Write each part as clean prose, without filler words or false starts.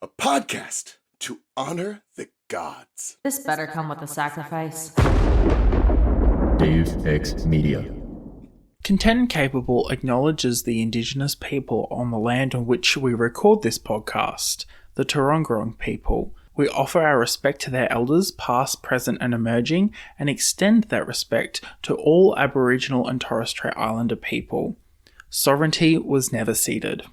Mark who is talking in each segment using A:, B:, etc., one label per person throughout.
A: a podcast to honor the gods.
B: This better come with a sacrifice.
C: Deus Ex Media.
D: Content Capable acknowledges the Indigenous people on the land on which we record this podcast, the Turungurung people. We offer our respect to their elders, past, present and emerging, and extend that respect to all Aboriginal and Torres Strait Islander people. Sovereignty was never ceded.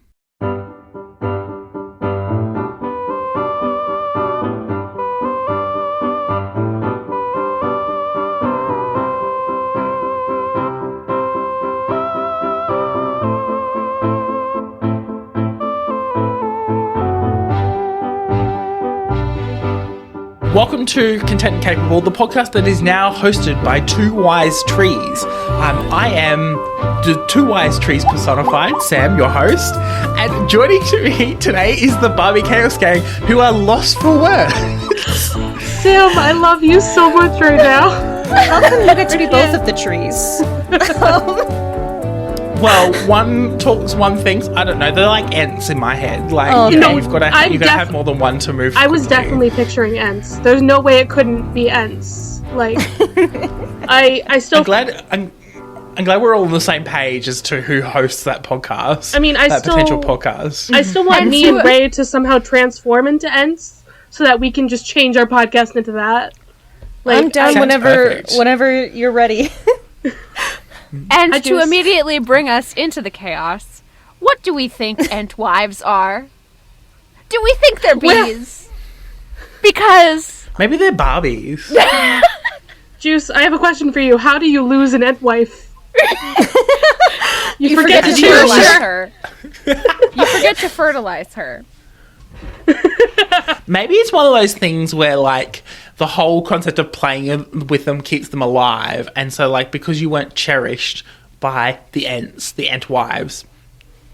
D: Welcome to Content Capable, the podcast that is now hosted by two wise trees. I am the two wise trees personified, Sam, your host, and joining me today is the Barbie Chaos Gang, who are lost for words.
E: Sam, I love you so much right now.
F: How come you get to be both of the trees?
D: Well, one talks, one thinks. I don't know. They're like ants in my head. Like, you've got to have more than one to move.
E: I was definitely picturing ants. There's no way it couldn't be ents. Like, I still.
D: I'm glad we're all on the same page as to who hosts that podcast.
E: I mean,
D: potential podcast.
E: I still want me and Raye to somehow transform into ents so that we can just change our podcast into that. Like,
F: I'm down whenever you're ready.
G: And to immediately bring us into the chaos, what do we think entwives are? Do we think they're bees? Because...
D: Maybe they're Barbies.
E: Juice, I have a question for you. How do you lose an entwife?
G: You forget to fertilize her. You forget to fertilize her.
D: Maybe it's one of those things where, like, the whole concept of playing with them keeps them alive, and so, like, because you weren't cherished by the ants, the entwives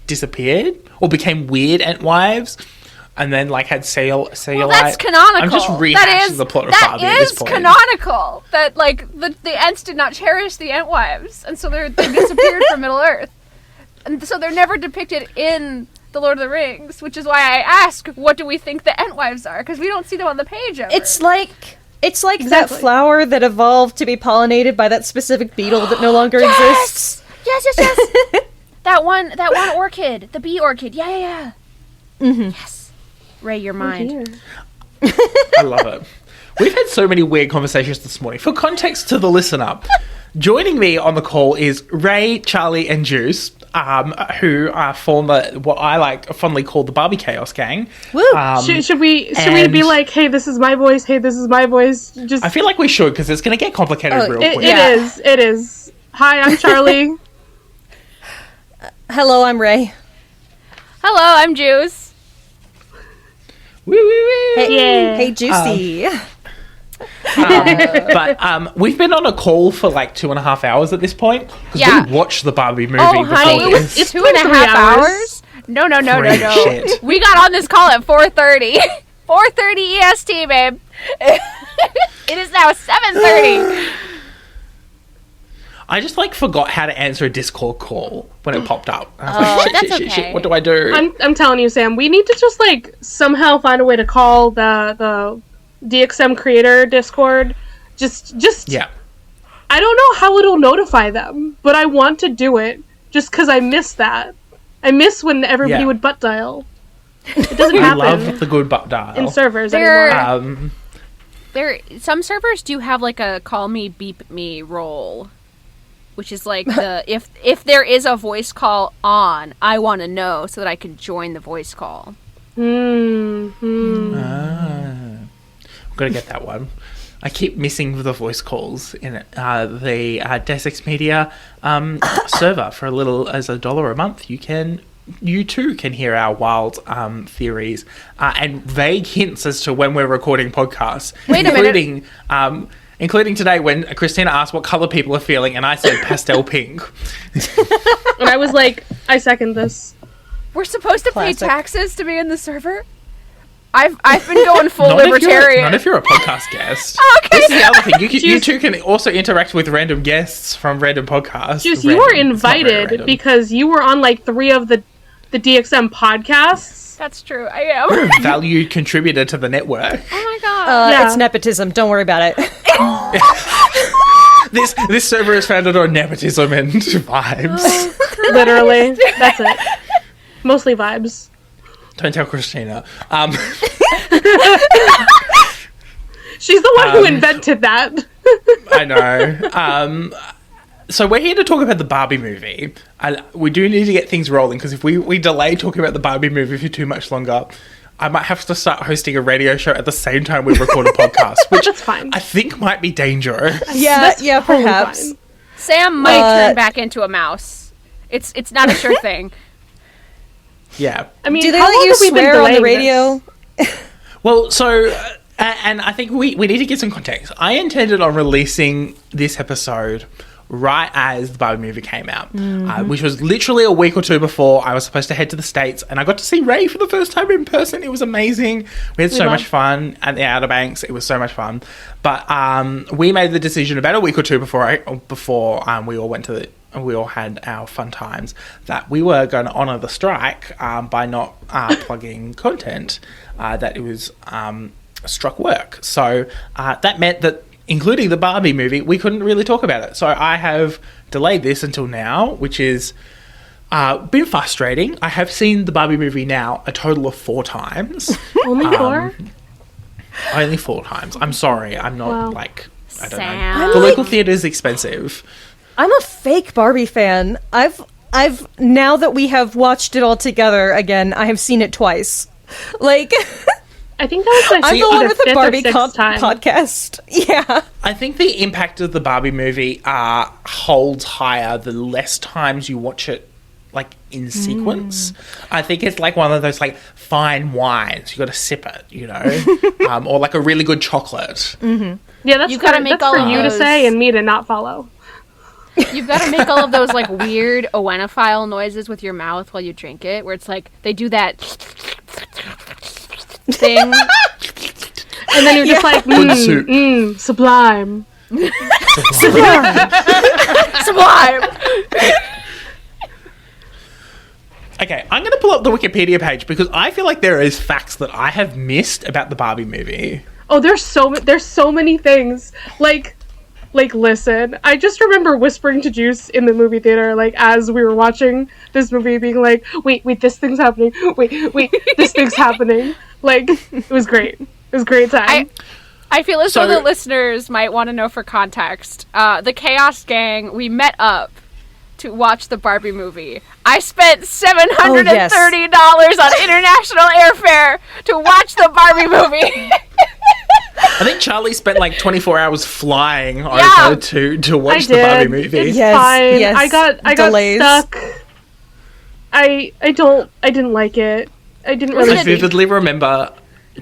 D: disappeared or became weird entwives, and then, like, had cellulite.
G: Well, that's canonical.
D: I'm just rehashing the plot of Barbie at this point.
G: That is canonical. That, like, the ants did not cherish the entwives, and so they disappeared from Middle Earth, and so they're never depicted in The Lord of the Rings, which is why I ask, what do we think the entwives are? Because we don't see them on the page ever.
F: It's like exactly. That flower that evolved to be pollinated by that specific beetle that no longer exists.
G: Yes. that one orchid, the bee orchid. Yeah.
F: Mm-hmm.
G: Yes. Raye, your mind.
D: I love it. We've had so many weird conversations this morning. For context to the listener, joining me on the call is Raye, Charlie, and Juice, who form what I fondly call the Barbie Chaos Gang.
E: Woo! Should we be like, hey, this is my voice, hey, this is my voice? Just
D: I feel like we should, because it's going to get complicated real quick.
E: It is. Hi, I'm Charlie.
F: Hello, I'm Raye.
G: Hello, I'm Juice.
D: Woo, woo, woo.
F: Hey, Juicy.
D: But we've been on a call for like 2.5 hours at this point, because we watched the Barbie movie.
G: Oh, honey, it's 2.5 hours? No.
D: Shit.
G: We got on this call at 4:30. 4:30 EST, babe. It is now 7:30.
D: I just forgot how to answer a Discord call when it popped up. I was like, shit, what do I do?
E: I'm telling you, Sam, we need to just somehow find a way to call the DXM creator Discord. Just
D: yeah.
E: I don't know how it'll notify them, but I want to do it just because I miss that. I miss when everybody would butt dial. It doesn't happen.
D: I love the good butt dial
E: in servers anymore.
G: Some servers do have a call me beep me role, which is if there is a voice call on, I want to know so that I can join the voice call.
E: Mm-hmm.
D: I've got to get that one. I keep missing the voice calls in it. The Deus Ex Media server for as $1 a month. You too can hear our wild theories and vague hints as to when we're recording podcasts.
G: Wait a minute.
D: Including today when Christina asked what color people are feeling, and I said pastel pink.
E: And I was like, I second this.
G: We're supposed to pay taxes to be in the server? I've been going full libertarian.
D: Not if you're a podcast guest.
G: Okay.
D: This is the other thing. You two can also interact with random guests from random podcasts.
E: You were invited because you were on 3 of the DXM podcasts.
G: That's true. I am.
D: Valued contributor to the network.
G: Oh my god.
F: It's nepotism. Don't worry about it.
D: This server is founded on nepotism and vibes.
E: Literally. That's it. Mostly vibes.
D: Don't tell Christina.
E: She's the one who invented that.
D: I know. So we're here to talk about the Barbie movie. We do need to get things rolling, because if we delay talking about the Barbie movie for too much longer, I might have to start hosting a radio show at the same time we record a podcast, which
E: That's fine.
D: I think might be dangerous.
F: Yeah, perhaps.
E: Fine.
G: Sam might turn back into a mouse. It's not a sure thing.
D: Yeah.
E: I mean,
F: Do they
E: how
F: let
E: long
F: you
E: have we been
F: swear on the
E: delaying
F: radio?
E: this?
D: Well, so, and I think we need to get some context. I intended on releasing this episode right as the Barbie movie came out, which was literally a week or two before I was supposed to head to the States, and I got to see Raye for the first time in person. It was amazing. We had so much fun at the Outer Banks. It was so much fun. But we made the decision about a week or two before we all went to we all had our fun times, that we were going to honour the strike by not plugging content that it was struck work. So that meant that, including the Barbie movie, we couldn't really talk about it. So I have delayed this until now, which is been frustrating. I have seen the Barbie movie now a total of 4 times.
E: Only 4?
D: Only 4 times. I'm sorry. I'm not
E: Wow.
D: I don't
G: Sam.
D: know. The local theatre is expensive.
F: I'm a fake Barbie fan. I've now that we have watched it all together again, I have seen it twice. Like,
E: I think that was
F: I'm the one with the
E: fifth or
F: Barbie
E: sixth time.
F: podcast. Yeah.
D: I think the impact of the Barbie movie holds higher the less times you watch it, like, in sequence. I think it's like one of those, like, fine wines. You got to sip it, you know? Or like a really good chocolate.
E: Yeah, that's
G: You gotta make all
E: for
G: of
E: you to
G: those.
E: say and me to not follow.
G: You've got to make all of those like weird oenophile noises with your mouth while you drink it, where it's like they do that thing.
E: And then you're just like,
D: soup.
E: Sublime.
G: Sublime.
D: Okay, I'm going to pull up the Wikipedia page because I feel like there is facts that I have missed about the Barbie movie.
E: Oh, there's so many things. Like, listen, I just remember whispering to Juice in the movie theater, like, as we were watching this movie, being like, wait, this thing's happening. Wait, this thing's happening. Like, it was great. It was a great time.
G: I feel as though
D: So-
G: the listeners might want to know for context. The Chaos Gang, we met up to watch the Barbie movie. I spent $730 on international airfare to watch the Barbie movie.
D: I think Charlie spent like 24 hours flying
G: Yeah.
D: over to watch
E: I
D: the Barbie
E: did.
D: movie.
E: It's
F: Yes,
E: fine.
F: yes.
E: I got
F: Delays.
E: stuck. I didn't like it. I didn't really
D: I vividly remember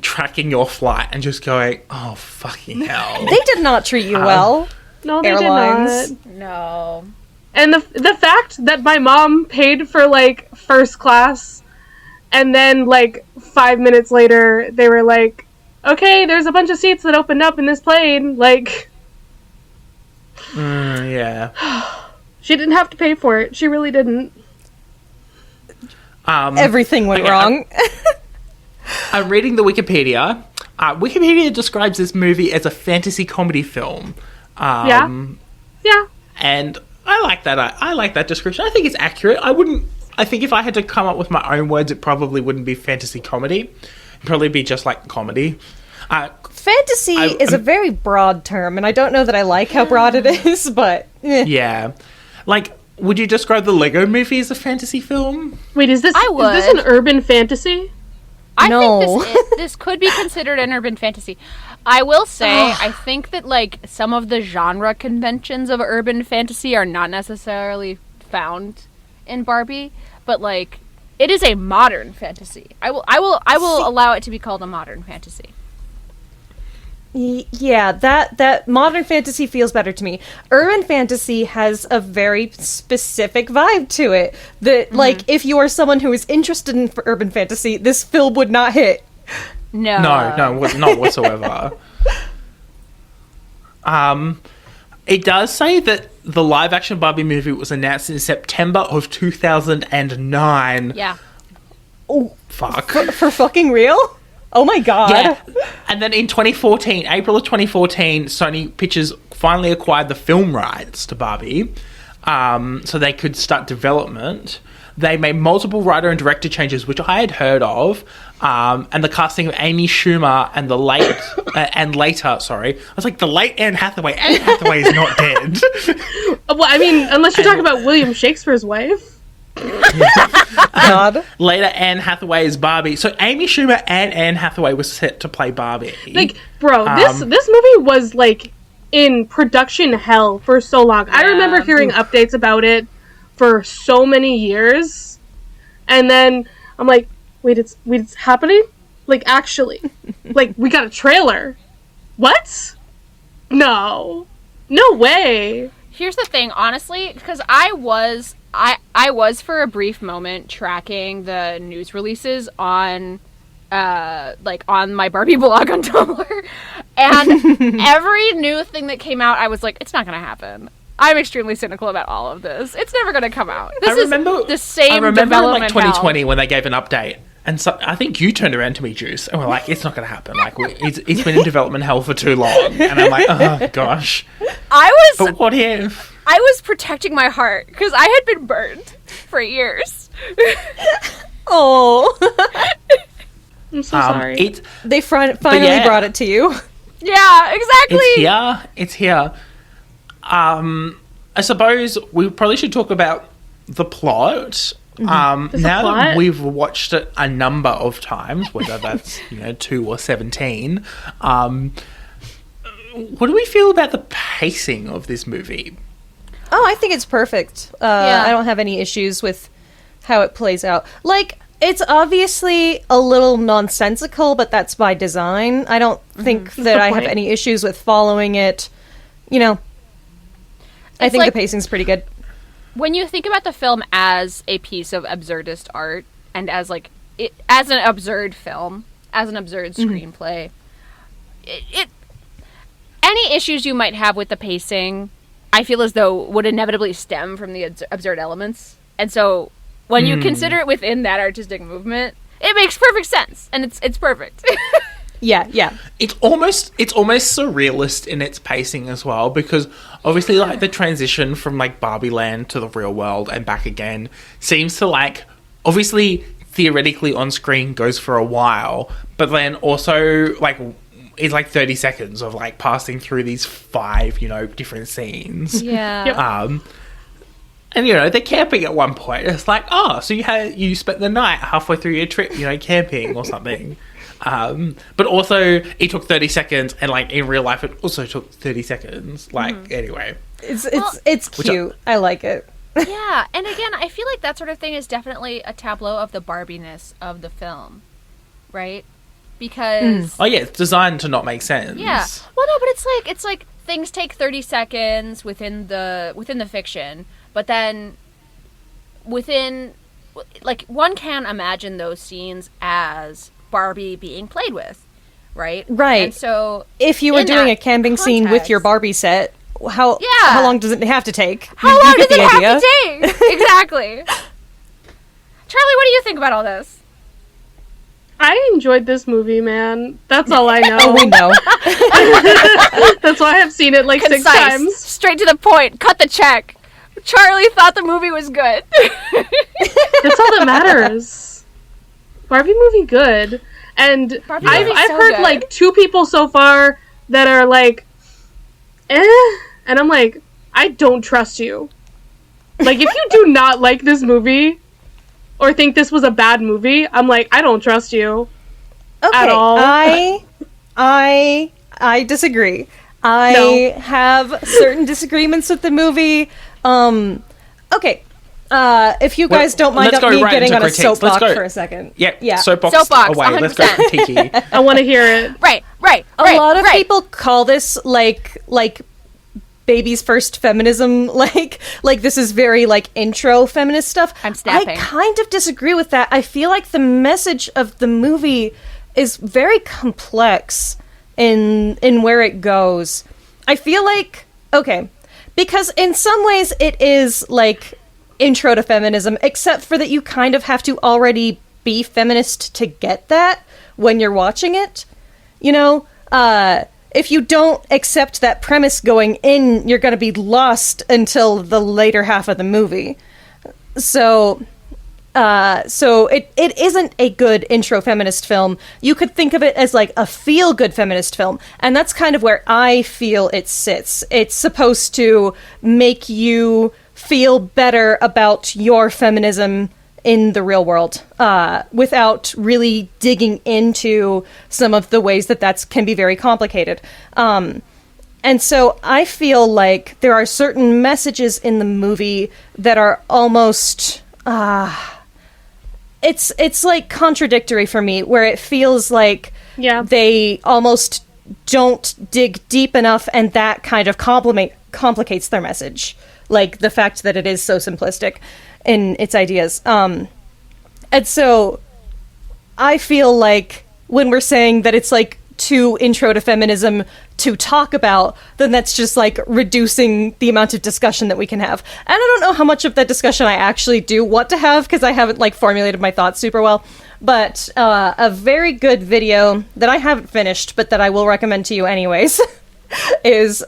D: tracking your flight and just going, oh, fucking hell.
F: They did not treat you well.
E: No, they
F: Airlines.
E: did not.
G: No.
E: And the fact that my mom paid for, like, first class, and then, like, 5 minutes later, they were like, okay, there's a bunch of seats that opened up in this plane, like...
D: Yeah.
E: She didn't have to pay for it. She really didn't.
F: Everything went
D: okay,
F: wrong.
D: I'm reading the Wikipedia. Wikipedia describes this movie as a fantasy comedy film.
E: Yeah.
D: And I like that. I like that description. I think it's accurate. I think if I had to come up with my own words, it probably wouldn't be fantasy comedy. It'd probably be just like comedy.
F: Fantasy is a very broad term, and I don't know that I like how broad it is, but...
D: Yeah. Like, would you describe the Lego movie as a fantasy film?
E: Wait, is this
G: would.
E: an urban fantasy?
G: I
F: No.
G: think this could be considered an urban fantasy. I will say, I think that, like, some of the genre conventions of urban fantasy are not necessarily found in Barbie, but, like, it is a modern fantasy. I will allow it to be called a modern fantasy.
F: Yeah, that modern fantasy feels better to me. Urban fantasy has a very specific vibe to it that, like, if you are someone who is interested in urban fantasy, this film would not hit.
G: No.
D: No, not whatsoever. It does say that the live-action Barbie movie was announced in September of 2009.
G: Yeah.
D: Fuck.
F: For fucking real? Oh my god.
D: Yeah. And then in 2014, April of 2014, Sony Pictures finally acquired the film rights to Barbie, so they could start development. They made multiple writer and director changes, which I had heard of, and the casting of Amy Schumer and the late I was like, the late Anne Hathaway. Anne Hathaway is not dead.
E: Well, I mean, unless you're talking about William Shakespeare's wife.
F: God.
D: Later, Anne Hathaway is Barbie. So Amy Schumer and Anne Hathaway was set to play Barbie.
E: Like, bro, this movie was like in production hell for so long. I remember hearing updates about it for so many years, and then I'm like, wait, it's happening? Like, actually, like, we got a trailer. What? No way.
G: Here's the thing, honestly, because I was for a brief moment tracking the news releases on on my Barbie blog on Tumblr, and every new thing that came out, I was like, it's not gonna happen. I'm extremely cynical about all of this. It's never gonna come out. This is the same.
D: I remember in
G: development
D: like 2020 when they gave an update, and so I think you turned around to me, Juice, and we're like, it's not gonna happen. Like, it's been in development hell for too long, and I'm like, oh gosh. But what if?
G: I was protecting my heart because I had been burned for years.
F: Oh.
E: I'm so sorry.
F: They finally brought it to you.
G: Yeah, exactly.
D: It's here. I suppose we probably should talk about the plot. Now that we've watched it a number of times, whether that's 2 or 17, what do we feel about the pacing of this movie?
F: Oh, I think it's perfect. I don't have any issues with how it plays out. Like, it's obviously a little nonsensical, but that's by design. I don't think that I have any issues with following it. I think the pacing's pretty good.
G: When you think about the film as a piece of absurdist art, and as an absurd film, as an absurd screenplay, any issues you might have with the pacing, I feel as though would inevitably stem from the absurd elements. And so when you consider it within that artistic movement, it makes perfect sense, and it's perfect.
F: Yeah.
D: It's almost surrealist in its pacing as well, because obviously like the transition from like Barbie Land to the real world and back again seems to like obviously theoretically on screen goes for a while, but then also like it's like 30 seconds of like passing through these 5 different scenes.
G: Yeah.
D: And they're camping at one point. It's like, oh, so you spent the night halfway through your trip, camping or something. But also it took 30 seconds, and like in real life it also took 30 seconds. Like anyway.
F: It's cute. I like it.
G: Yeah, and again, I feel like that sort of thing is definitely a tableau of the Barbie-ness of the film. Right? Because
D: oh yeah, it's designed to not make sense.
G: Yeah. Well no, but it's like things take 30 seconds within the fiction. But then, one can imagine those scenes as Barbie being played with, right?
F: Right.
G: And so,
F: if you were doing a camping scene with your Barbie set, how long does it have to take?
G: How long does it have to take? Exactly. Charlie, what do you think about all this?
E: I enjoyed this movie, man. That's all I know.
F: Oh, we know.
E: That's why I've seen it like
G: Concise,
E: 6 times.
G: Straight to the point. Cut the check. Charlie thought the movie was good.
E: That's all that matters. Barbie movie good. And I've heard good. Like 2 people so far that are like, and I'm like, I don't trust you. Like, if you do not like this movie or think this was a bad movie, I'm like, I don't trust you at all.
F: I disagree. I have certain disagreements with the movie. Okay. If you guys don't mind me getting on a soapbox for a second.
D: Yeah. Soapbox away.
G: 100%.
D: Let's go Tiki.
E: I want to hear it.
G: Right.
F: A lot of people call this like baby's first feminism, like this is very like intro feminist stuff.
G: I'm snapping.
F: I kind of disagree with that. I feel like the message of the movie is very complex in where it goes. I feel like, okay, because in some ways it is like intro to feminism, except for that you kind of have to already be feminist to get that when you're watching it. You know, if you don't accept that premise going in, you're going to be lost until the later half of the movie. So it isn't a good intro feminist film. You could think of it as like a feel-good feminist film, and that's kind of where I feel it sits. It's supposed to make you feel better about your feminism in the real world, without really digging into some of the ways that can be very complicated. And so I feel like there are certain messages in the movie that are almost, it's like contradictory for me, where it feels like they almost don't dig deep enough, and that kind of complicates their message. Like the fact that it is so simplistic in its ideas. And so I feel like when we're saying that it's like too intro to feminism to talk about, then that's just like reducing the amount of discussion that we can have. And I don't know how much of that discussion I actually do want to have, because I haven't like formulated my thoughts super well. But a very good video that I haven't finished, but that I will recommend to you anyways, is,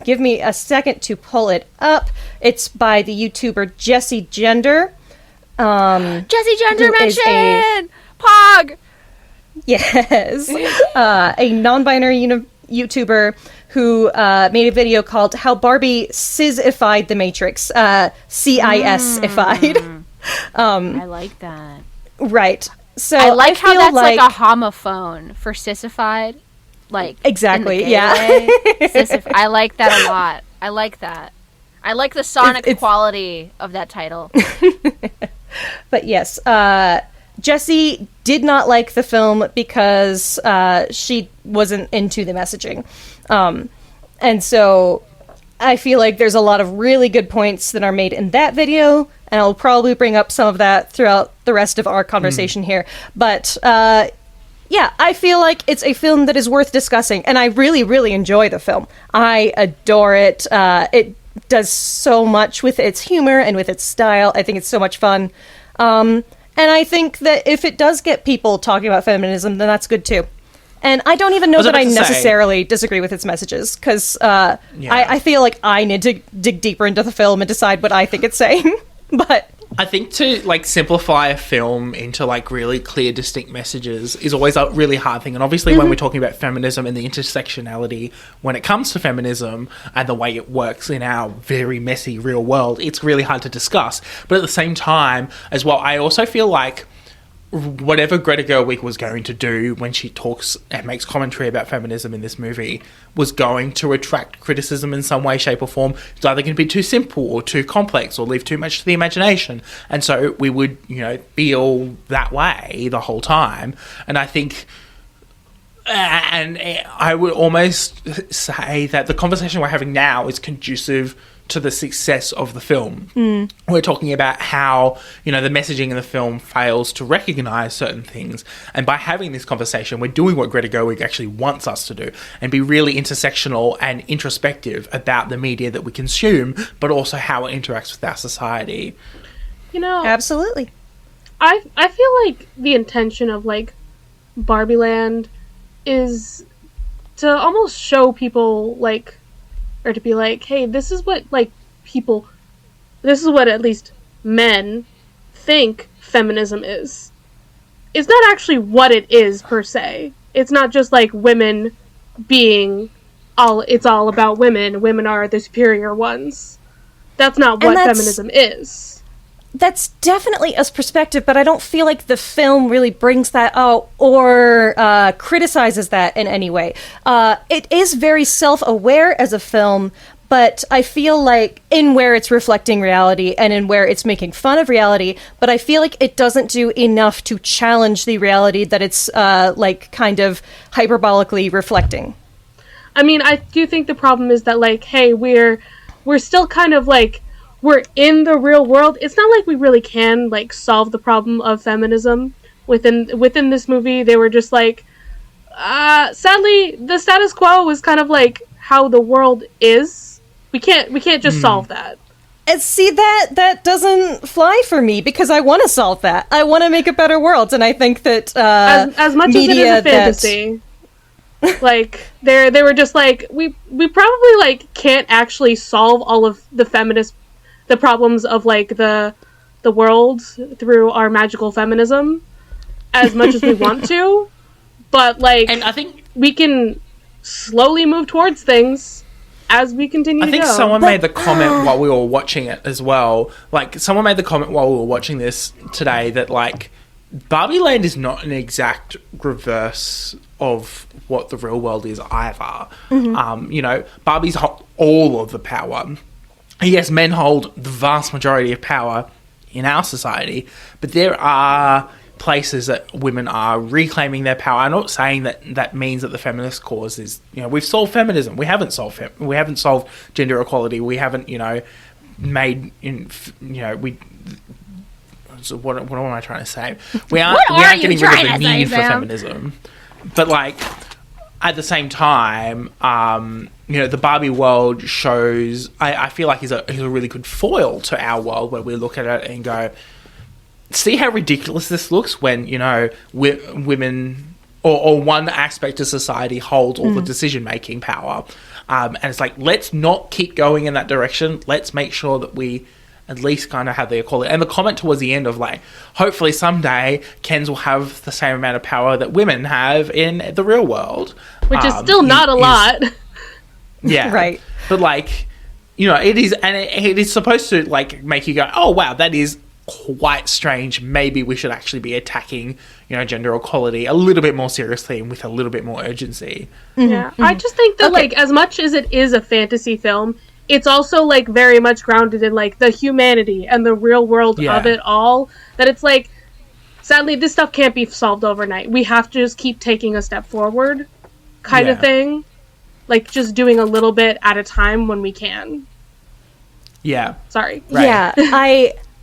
F: give me a second to pull it up. It's by the YouTuber Jessie Gender.
G: Jessie Gender mention! Pog!
F: Yes. A non-binary YouTuber who made a video called How Barbie Cis-ified the Matrix. CIS-ified.
G: I like that.
F: Right. So
G: I like how that's like a homophone for sissified. Like,
F: exactly,
G: yeah. I like that a lot. I like that. I like the sonic quality of that title.
F: But yes, Jessie did not like the film because she wasn't into the messaging. And so I feel like there's a lot of really good points that are made in that video, and I'll probably bring up some of that throughout the rest of our conversation here. But yeah, I feel like it's a film that is worth discussing, and I really, really enjoy the film. I adore it. It does so much with its humor and with its style. I think it's so much fun. And I think that if it does get people talking about feminism, then that's good too. And I don't even know that I necessarily disagree with its messages, because I feel like I need to dig deeper into the film and decide what I think it's saying. But
D: I think to like simplify a film into like really clear, distinct messages is always a really hard thing. And obviously when we're talking about feminism and the intersectionality when it comes to feminism and the way it works in our very messy real world, it's really hard to discuss. But at the same time as well, I also feel like whatever Greta Gerwig was going to do when she talks and makes commentary about feminism in this movie was going to attract criticism in some way, shape or form. It's either going to be too simple or too complex or leave too much to the imagination. And so we would, feel that way the whole time. And I think, and I would almost say that the conversation we're having now is conducive to the success of the film. We're talking about how, the messaging in the film fails to recognise certain things. And by having this conversation, we're doing what Greta Gerwig actually wants us to do and be really intersectional and introspective about the media that we consume, but also how it interacts with our society.
F: Absolutely.
E: I feel like the intention of, like, Barbie Land is to almost show people, like, or to be like, hey, this is what, like, this is what at least men think feminism is. It's not actually what it is, per se. It's not just, like, women being it's all about women. Women are the superior ones. That's not what feminism is.
F: That's definitely a perspective, but I don't feel like the film really brings that out or criticizes that in any way. It is very self-aware as a film, but I feel like in where it's reflecting reality and in where it's making fun of reality, but I feel like it doesn't do enough to challenge the reality that it's kind of hyperbolically reflecting.
E: I mean, I do think the problem is that, like, hey, we're still kind of like, we're in the real world. It's not like we really can, like, solve the problem of feminism within this movie. They were just like, sadly, the status quo was kind of like how the world is. We can't just solve that.
F: And see, that doesn't fly for me because I want to solve that. I want to make a better world, and I think that
E: as much as it is a fantasy, like they were just like we probably like can't actually solve all of the problems of like the world through our magical feminism as much as we want to, but like,
D: and I think
E: we can slowly move towards things as we continue to go.
D: I think someone made the comment while we were watching it as well. Like, someone made the comment while we were watching this today that, like, Barbie Land is not an exact reverse of what the real world is either. You know, Barbie's hold all of the power. Yes, men hold the vast majority of power in our society, but there are places that women are reclaiming their power. I'm not saying that means that the feminist cause is, you know, we've solved feminism. We haven't solved gender equality. We haven't, you know, made, you know, so what am I trying to say? We aren't getting rid of the need for feminism. But, like, at the same time, you know, the Barbie world shows, I feel like is a really good foil to our world, where we look at it and go, see how ridiculous this looks when, you know, women or one aspect of society holds all the decision-making power. And it's like, let's not keep going in that direction. Let's make sure that we at least kind of have the equality. And the comment towards the end of, like, hopefully someday Kens will have the same amount of power that women have in the real world.
E: Which is still not a lot.
D: Yeah.
F: Right.
D: But, like, you know, it is, and it is supposed to, like, make you go, oh, wow, that is quite strange. Maybe we should actually be attacking, you know, gender equality a little bit more seriously and with a little bit more urgency.
E: Yeah. I just think that, like, as much as it is a fantasy film, it's also, like, very much grounded in, like, the humanity and the real world of it all. That it's, like, sadly, this stuff can't be solved overnight. We have to just keep taking a step forward kind of thing. Like, just doing a little bit at a time when we can.
D: Yeah.
E: Sorry.
D: Right.
F: Yeah,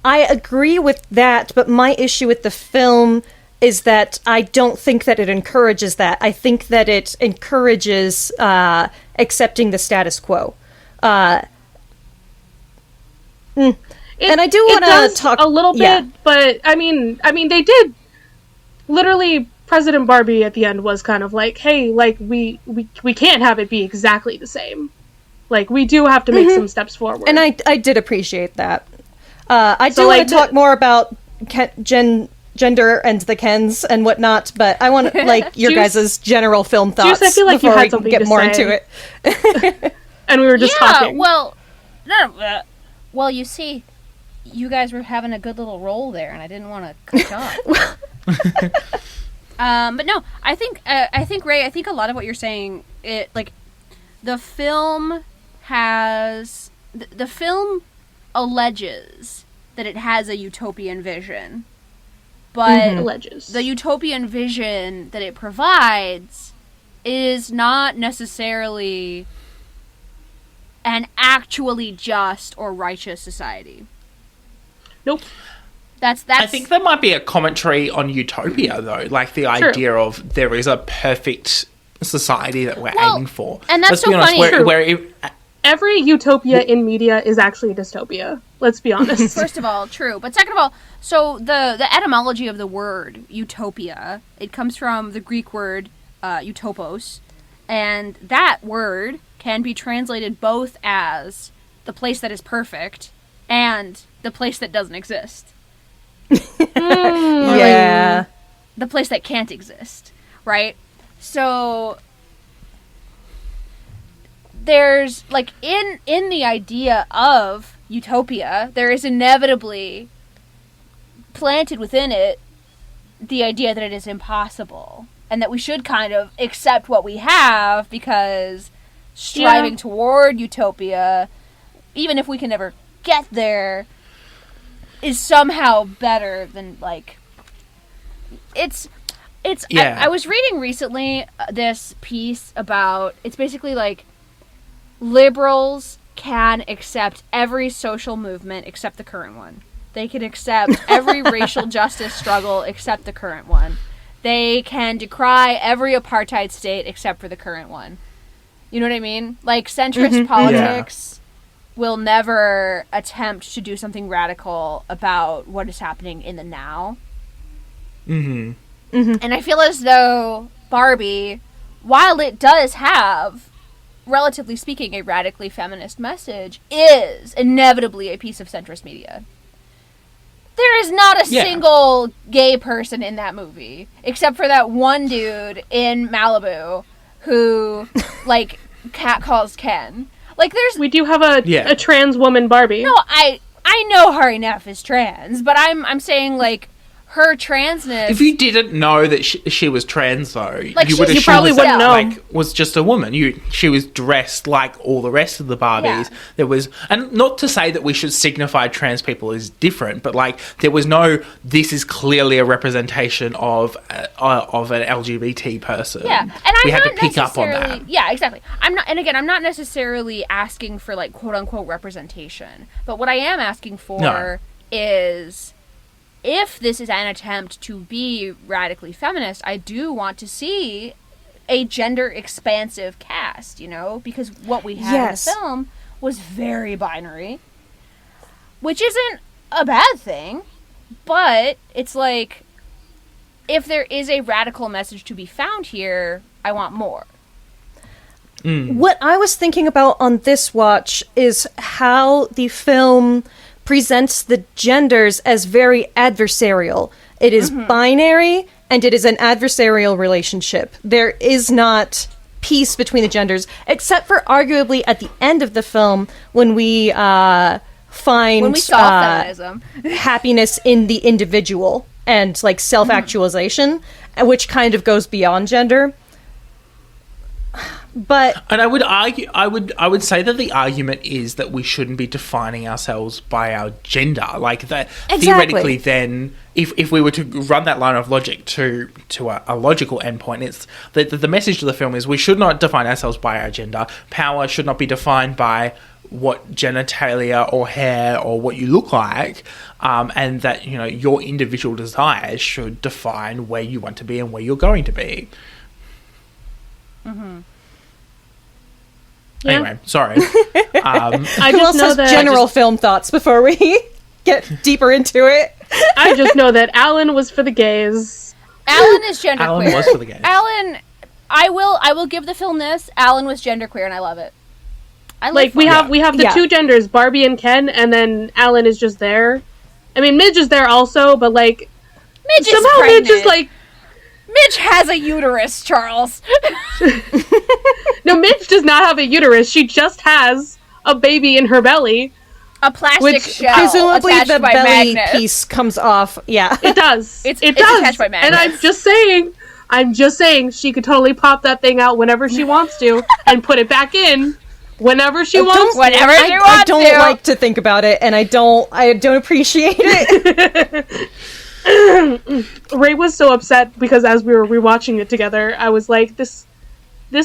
F: I agree with that, but my issue with the film is that I don't think that it encourages that. I think that it encourages accepting the status quo. And I do want to talk
E: a little bit, but I mean, they did literally. President Barbie at the end was kind of like, hey, like, we can't have it be exactly the same. Like, we do have to make some steps forward.
F: And I did appreciate that. I do want to talk more about gender and the Kens and whatnot, but I want like your guys' general film thoughts.
E: Juice, I feel like
F: before
E: you had
F: we
E: something
F: get
E: to
F: more
E: say.
F: into it.
E: And we were just talking.
G: Well, well, you see, you guys were having a good little roll there, and I didn't want to cut you off. But no, I think Raye, I think a lot of what you're saying, the film has the film alleges that it has a utopian vision, but the utopian vision that it provides is not necessarily an actually just or righteous society.
E: Nope.
G: That's.
D: I think there might be a commentary on utopia, though, like the idea of there is a perfect society that we're aiming for.
G: And that's so funny.
E: Every utopia in media is actually a dystopia. Let's be honest.
G: First of all, true. But second of all, so the etymology of the word utopia, it comes from the Greek word utopos, and that word can be translated both as the place that is perfect and the place that doesn't exist.
F: Yeah.
G: The place that can't exist, right? So there's, like, in the idea of utopia, there is inevitably planted within it the idea that it is impossible and that we should kind of accept what we have because striving toward utopia, even if we can never get there, is somehow better than, like, it's I was reading recently this piece about, it's basically like liberals can accept every social movement except the current one. They can accept every racial justice struggle except the current one. They can decry every apartheid state except for the current one. You know what I mean? Like, centrist politics will never attempt to do something radical about what is happening in the now. And I feel as though Barbie, while it does have, relatively speaking, a radically feminist message, is inevitably a piece of centrist media. There is not a single gay person in that movie, except for that one dude in Malibu who, like, catcalls Ken. Like,
E: We do have a trans woman Barbie.
G: No, I know Hari Neff is trans, but I'm saying, like, her transness...
D: If you didn't know that she was trans, though,
G: like,
D: you would
E: you
D: assume
E: probably
D: that,
E: wouldn't know.
D: like, was just a woman. She was dressed like all the rest of the Barbies.
G: Yeah.
D: There was... And not to say that we should signify trans people as different, but, like, there was no... This is clearly a representation of an LGBT person.
G: Yeah, and
D: we had to pick up on
G: necessarily-
D: that.
G: Yeah, exactly. I'm not necessarily asking for, like, quote unquote representation, but what I am asking for is, if this is an attempt to be radically feminist, I do want to see a gender expansive cast, you know, because what we had in the film was very binary, which isn't a bad thing, but it's like, if there is a radical message to be found here, I want more.
F: What I was thinking about on this watch is how the film presents the genders as very adversarial. It is binary, and it is an adversarial relationship. There is not peace between the genders, except for arguably at the end of the film when we find
G: When we saw feminism.
F: happiness in the individual and like self-actualization, which kind of goes beyond gender. But
D: And I would argue, I would say that the argument is that we shouldn't be defining ourselves by our gender. Like that, theoretically, then if we were to run that line of logic to a logical endpoint, it's that the message of the film is we should not define ourselves by our gender. Power should not be defined by what genitalia or hair or what you look like, and that, you know, your individual desires should define where you want to be and where you're going to be.
E: Yeah.
D: Anyway, sorry.
E: I
F: who
E: just
F: else
E: know
F: has
E: that
F: general film thoughts before we get deeper into it?
E: I just know that Alan was for the gays.
G: Alan is genderqueer.
D: Alan was for the gays.
G: Alan, I will give the film this. Alan was genderqueer, and I love it.
E: We have the two genders, Barbie and Ken, and then Alan is just there. I mean, Midge is there also, but like
G: Midge
E: somehow
G: is pregnant.
E: Midge is like,
G: Midge has a uterus, Charles.
E: no, Midge does not have a uterus. She just has a baby in her belly.
G: A plastic
E: Which
G: shell
F: Presumably
G: attached
F: the
G: by
F: belly
G: magnet.
F: piece comes off. Yeah.
E: It does.
G: It's
E: does.
G: attached by
E: And
G: magnets.
E: I'm just saying, she could totally pop that thing out whenever she wants to and put it back in whenever she wants.
G: Whenever she
F: I
G: wants
F: don't
G: to.
F: like to think about it, and I don't appreciate it.
E: Raye was so upset because as we were rewatching it together, I was like, this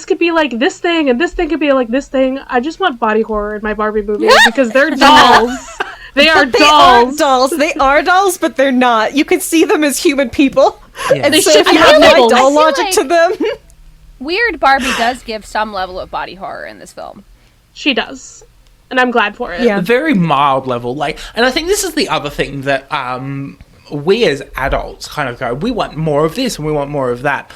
E: could be like this thing, and this thing could be like this thing. I just want body horror in my Barbie movie because they're dolls. They are dolls.
F: They are dolls, but they're not. You can see them as human people.
D: Yeah.
F: And
E: They
F: so
E: should
F: if you
E: be
F: have my
E: nipples.
F: doll
G: I feel
F: logic
G: like-
F: to them.
G: Weird Barbie does give some level of body horror in this film.
E: She does, and I'm glad for it.
F: Yeah.
D: A very mild level, like, and I think this is the other thing that we as adults kind of go, we want more of this and we want more of that.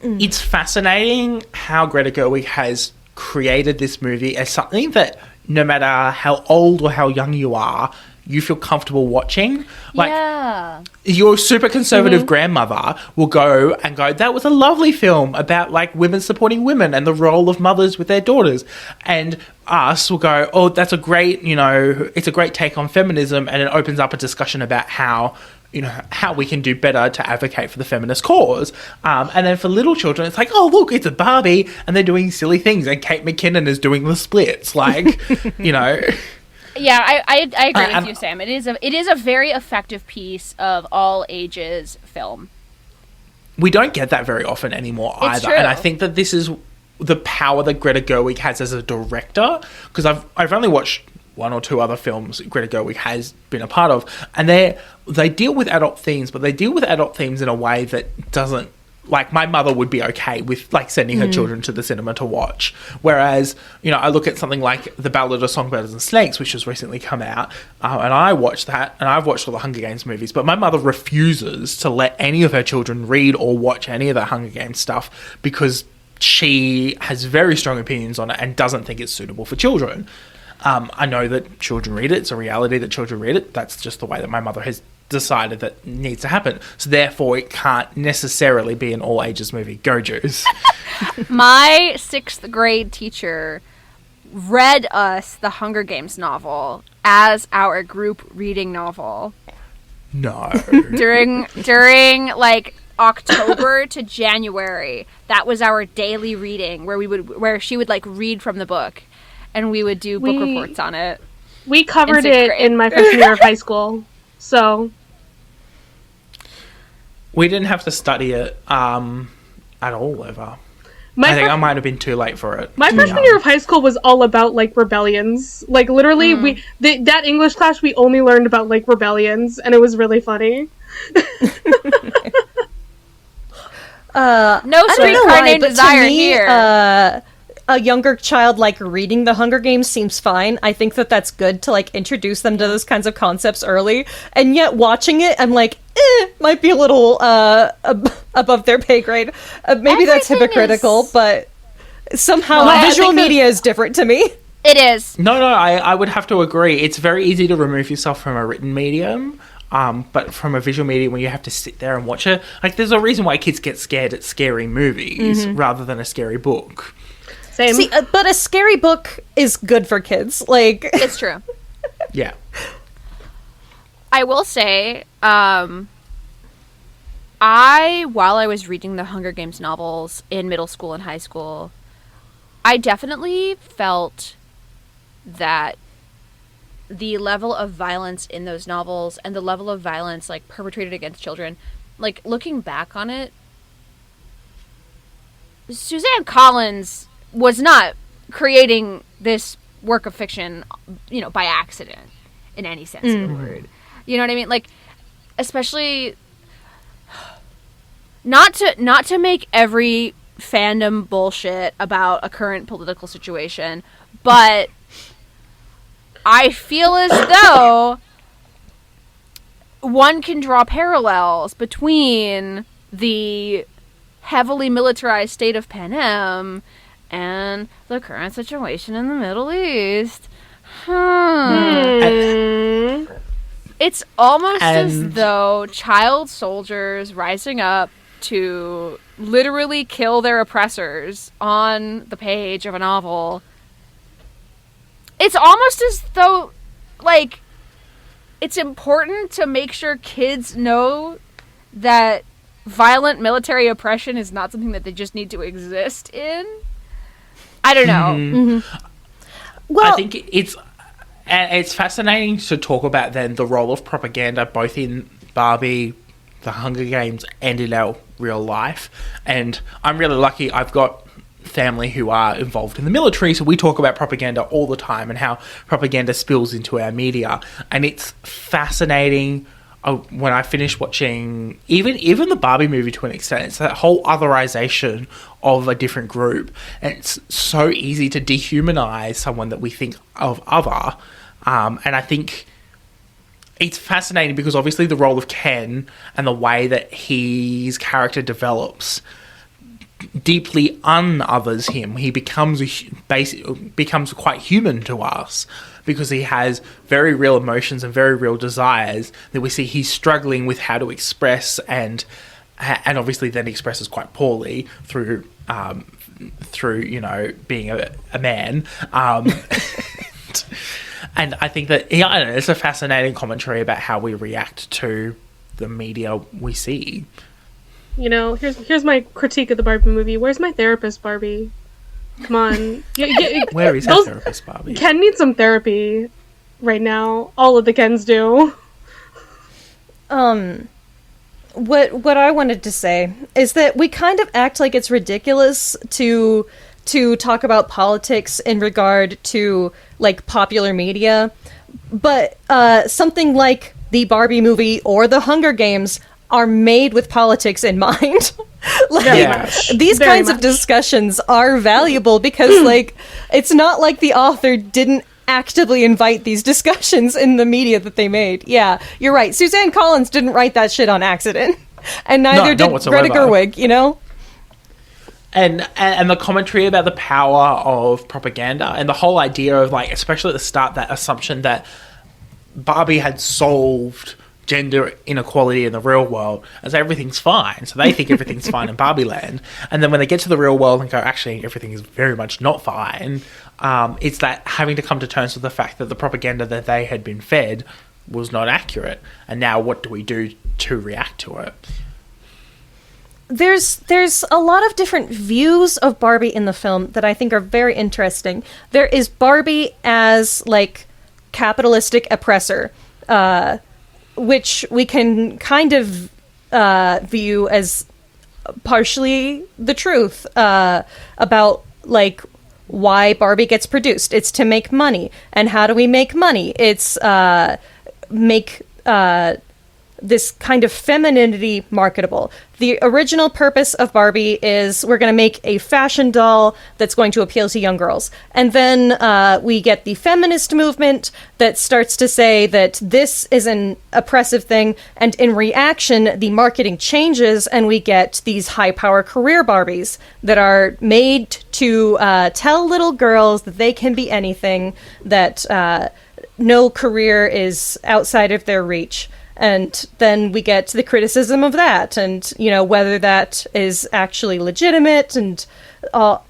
D: It's fascinating how Greta Gerwig has created this movie as something that no matter how old or how young you are, you feel comfortable watching. Like,
G: Yeah.
D: your super conservative grandmother will go, that was a lovely film about, like, women supporting women and the role of mothers with their daughters. And us will go, oh, that's a great, it's a great take on feminism, and it opens up a discussion about how we can do better to advocate for the feminist cause. And then for little children, it's like, oh, look, it's a Barbie, and they're doing silly things, and Kate McKinnon is doing the splits. Like,
G: Yeah, I agree with
D: and-
G: you, Sam. It is a very effective piece of all ages film.
D: We don't get that very often anymore
G: It's
D: either.
G: true.
D: And I think that this is the power that Greta Gerwig has as a director, because I've only watched one or two other films Greta Gerwig has been a part of, and they deal with adult themes, but they deal with adult themes in a way that doesn't like, my mother would be okay with, like, sending her children to the cinema to watch. Whereas, you know, I look at something like The Ballad of Songbirds and Snakes, which has recently come out, and I watched that, and I've watched all the Hunger Games movies, but my mother refuses to let any of her children read or watch any of the Hunger Games stuff because she has very strong opinions on it and doesn't think it's suitable for children. I know that children read it. It's a reality that children read it. That's just the way that my mother has decided that needs to happen. So therefore, it can't necessarily be an all-ages movie. Go, Jews.
G: My 6th grade teacher read us the Hunger Games novel as our group reading novel.
D: No.
G: During like October to January. That was our daily reading where she would like read from the book and we would do book reports on it.
E: We covered it in my freshman year of high school. So
D: we didn't have to study it at all ever. I think I might have been too late for it.
E: My freshman year of high school was all about, like, rebellions. Like, literally, that English class, we only learned about, like, rebellions, and it was really funny.
G: No streetcar named Desire here.
F: A younger child, like, reading the Hunger Games seems fine. I think that that's good to, like, introduce them to those kinds of concepts early. And yet, watching it, I'm like, might be a little above their pay grade. Maybe that's hypocritical, but somehow visual media is different to me.
G: It is.
D: No, I would have to agree. It's very easy to remove yourself from a written medium. But from a visual medium where you have to sit there and watch it, like, there's a reason why kids get scared at scary movies rather than a scary book.
E: Same.
F: See, but a scary book is good for kids. Like,
G: it's true.
D: Yeah.
G: I will say, while I was reading the Hunger Games novels in middle school and high school, I definitely felt that the level of violence in those novels and the level of violence, like, perpetrated against children, like, looking back on it, Suzanne Collins was not creating this work of fiction, you know, by accident in any sense of the word. You know what I mean? Like, especially not to make every fandom bullshit about a current political situation, but I feel as though one can draw parallels between the heavily militarized state of Panem and the current situation in the Middle East. It's almost as though child soldiers rising up to literally kill their oppressors on the page of a novel. It's almost as though, like, it's important to make sure kids know that violent military oppression is not something that they just need to exist in. I don't know.
F: Well,
D: I think it's fascinating to talk about then the role of propaganda both in Barbie, the Hunger Games, and in our real life. And I'm really lucky I've got family who are involved in the military, so we talk about propaganda all the time and how propaganda spills into our media. And it's fascinating. When I finished watching even the Barbie movie to an extent, it's that whole otherization of a different group. And it's so easy to dehumanize someone that we think of other. And I think it's fascinating because obviously the role of Ken and the way that his character develops deeply unothers him. He becomes quite human to us because he has very real emotions and very real desires that we see he's struggling with how to express and obviously then expresses quite poorly through you know, being a man. And I think that, yeah, I don't know, it's a fascinating commentary about how we react to the media we see.
E: You know, here's my critique of the Barbie movie. Where's my therapist, Barbie? Come on.
D: Where is our therapist, Barbie?
E: Ken needs some therapy right now. All of the Kens do.
F: What I wanted to say is that we kind of act like it's ridiculous to talk about politics in regard to, like, popular media, but something like the Barbie movie or the Hunger Games are made with politics in mind. Like,
D: Yeah.
F: these
E: Very
F: kinds of
E: much.
F: discussions are valuable because, like, it's not like the author didn't actively invite these discussions in the media that they made. Yeah, you're right. Suzanne Collins didn't write that shit on accident. And neither
D: No,
F: did
D: whatsoever.
F: Greta Gerwig, you know?
D: And the commentary about the power of propaganda and the whole idea of, like, especially at the start, that assumption that Barbie had solved gender inequality in the real world, as everything's fine. So they think everything's fine in Barbie land. And then when they get to the real world and go, actually, everything is very much not fine, it's that having to come to terms with the fact that the propaganda that they had been fed was not accurate. And now what do we do to react to it?
F: There's a lot of different views of Barbie in the film that I think are very interesting. There is Barbie as, like, capitalistic oppressor, which we can kind of view as partially the truth about, like, why Barbie gets produced. It's to make money. And how do we make money? It's make this kind of femininity marketable. The original purpose of Barbie is we're going to make a fashion doll that's going to appeal to young girls. And then we get the feminist movement that starts to say that this is an oppressive thing. And in reaction, the marketing changes and we get these high-power career Barbies that are made to tell little girls that they can be anything, that no career is outside of their reach. And then we get the criticism of that, and, you know, whether that is actually legitimate, and but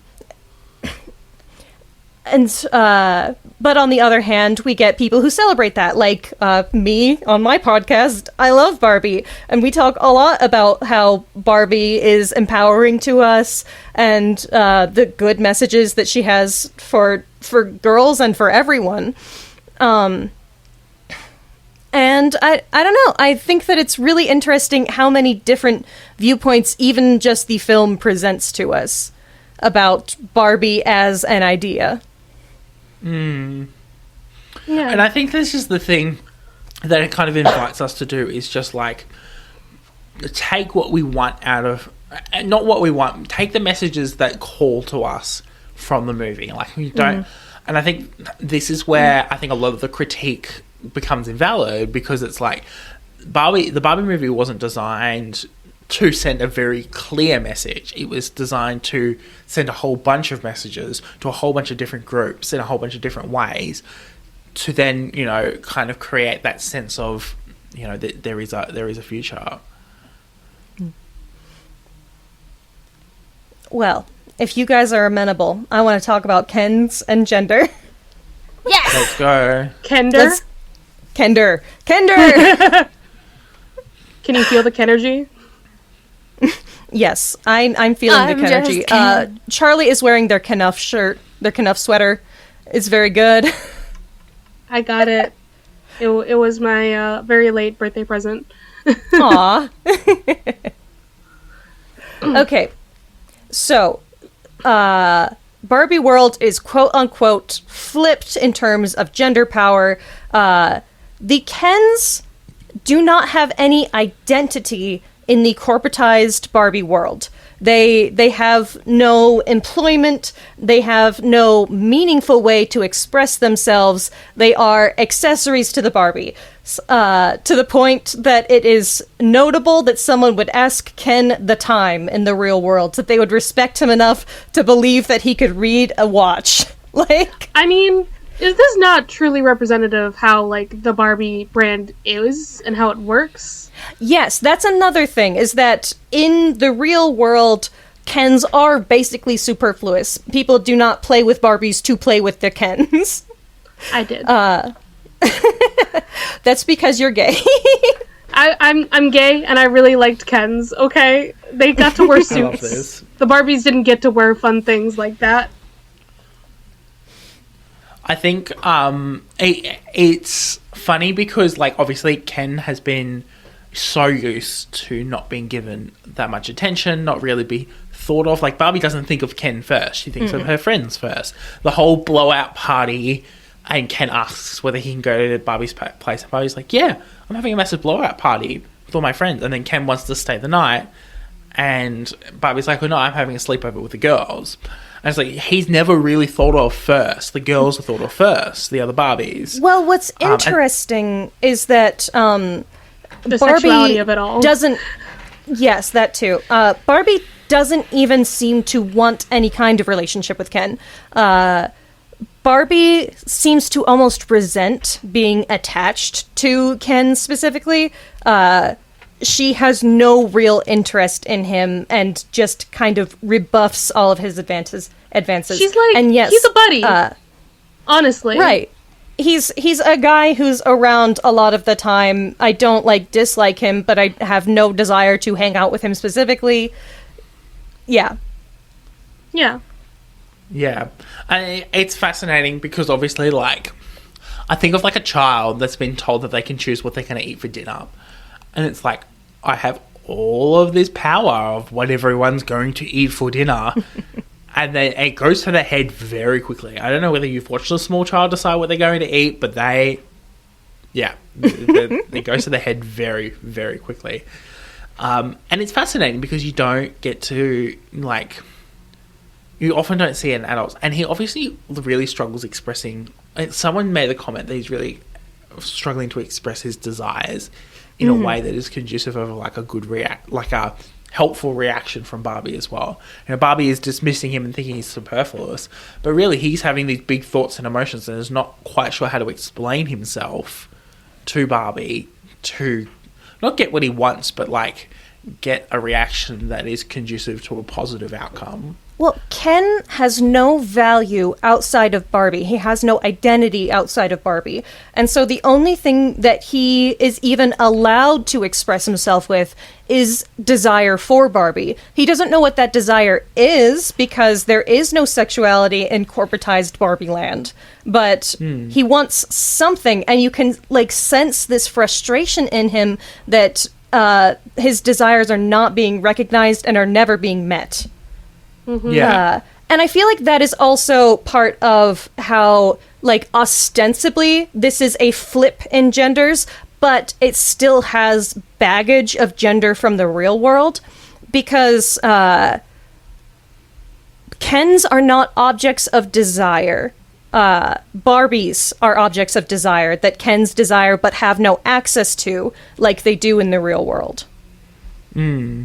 F: on the other hand, we get people who celebrate that, like me on my podcast. I love Barbie, and we talk a lot about how Barbie is empowering to us, and the good messages that she has for girls and for everyone. And I don't know, I think that it's really interesting how many different viewpoints even just the film presents to us about Barbie as an idea.
E: Yeah.
D: And I think this is the thing that it kind of invites us to do, is just, like, take what we want out of... Not what we want, take the messages that call to us from the movie. Like, we don't... And I think this is where I think a lot of the critique becomes invalid, because it's like the Barbie movie wasn't designed to send a very clear message. It was designed to send a whole bunch of messages to a whole bunch of different groups in a whole bunch of different ways, to then, you know, kind of create that sense of, you know, that there is a future.
F: Well, if you guys are amenable, I want to talk about Kens and gender.
G: Yes!
D: Let's go.
E: Kender?
F: Kender!
E: Can you feel the Kenergy?
F: Yes, I'm feeling the
G: I'm just
F: Kenergy.
G: Ken.
F: Charlie is wearing their Knuff shirt, their Knuff sweater. It's very good.
E: I got it. It was my very late birthday present.
F: Aw. Okay, so, Barbie world is quote-unquote flipped in terms of gender power. The Kens do not have any identity in the corporatized Barbie world. They have no employment. They have no meaningful way to express themselves. They are accessories to the Barbie. To the point that it is notable that someone would ask Ken the time in the real world, that they would respect him enough to believe that he could read a watch. Like,
E: I mean, is this not truly representative of how, like, the Barbie brand is and how it works?
F: yes, that's another thing, is that in the real world, Kens are basically superfluous. People do not play with Barbies to play with their Kens.
E: I did.
F: That's because you're gay.
E: I'm gay and I really liked Kens, okay? They got to wear
D: I love
E: suits.
D: this.
E: The Barbies didn't get to wear fun things like that.
D: I think it's funny because, like, obviously Ken has been so used to not being given that much attention, not really be thought of. Like, Barbie doesn't think of Ken first. She thinks of her friends first. The whole blowout party, and Ken asks whether he can go to Barbie's place. And Barbie's like, yeah, I'm having a massive blowout party. with all my friends. And then Ken wants to stay the night. And Barbie's like, well, no, I'm having a sleepover with the girls. And it's like, he's never really thought of first. The girls are thought of first, the other Barbies.
F: Well, what's interesting is that
E: The
F: Barbie
E: sexuality of it all.
F: doesn't... Yes, that too. Barbie doesn't even seem to want any kind of relationship with Ken. Barbie seems to almost resent being attached to Ken specifically. She has no real interest in him and just kind of rebuffs all of his advances.
E: She's like,
F: and yes,
E: he's a buddy. Honestly.
F: Right. He's a guy who's around a lot of the time. I don't, dislike him, but I have no desire to hang out with him specifically. Yeah.
E: Yeah.
D: Yeah. And it's fascinating because obviously, I think of, a child that's been told that they can choose what they're going to eat for dinner. And it's like, I have all of this power of what everyone's going to eat for dinner. And then it goes to their head very quickly. I don't know whether you've watched a small child decide what they're going to eat, but it goes to their head very, very quickly. And it's fascinating because you don't get to, you often don't see it in adults. And he obviously really struggles expressing... Someone made the comment that he's really struggling to express his desires in a way that is conducive of a good a helpful reaction from Barbie as well. Barbie is dismissing him and thinking he's superfluous, but really he's having these big thoughts and emotions and is not quite sure how to explain himself to Barbie to not get what he wants, but get a reaction that is conducive to a positive outcome.
F: Well, Ken has no value outside of Barbie. He has no identity outside of Barbie. And so the only thing that he is even allowed to express himself with is desire for Barbie. He doesn't know what that desire is because there is no sexuality in corporatized Barbie land. But he wants something, and you can sense this frustration in him that his desires are not being recognized and are never being met.
D: Yeah.
F: And I feel like that is also part of how, ostensibly, this is a flip in genders, but it still has baggage of gender from the real world, because Kens are not objects of desire. Barbies are objects of desire that Kens desire but have no access to, like they do in the real world.
E: Yeah.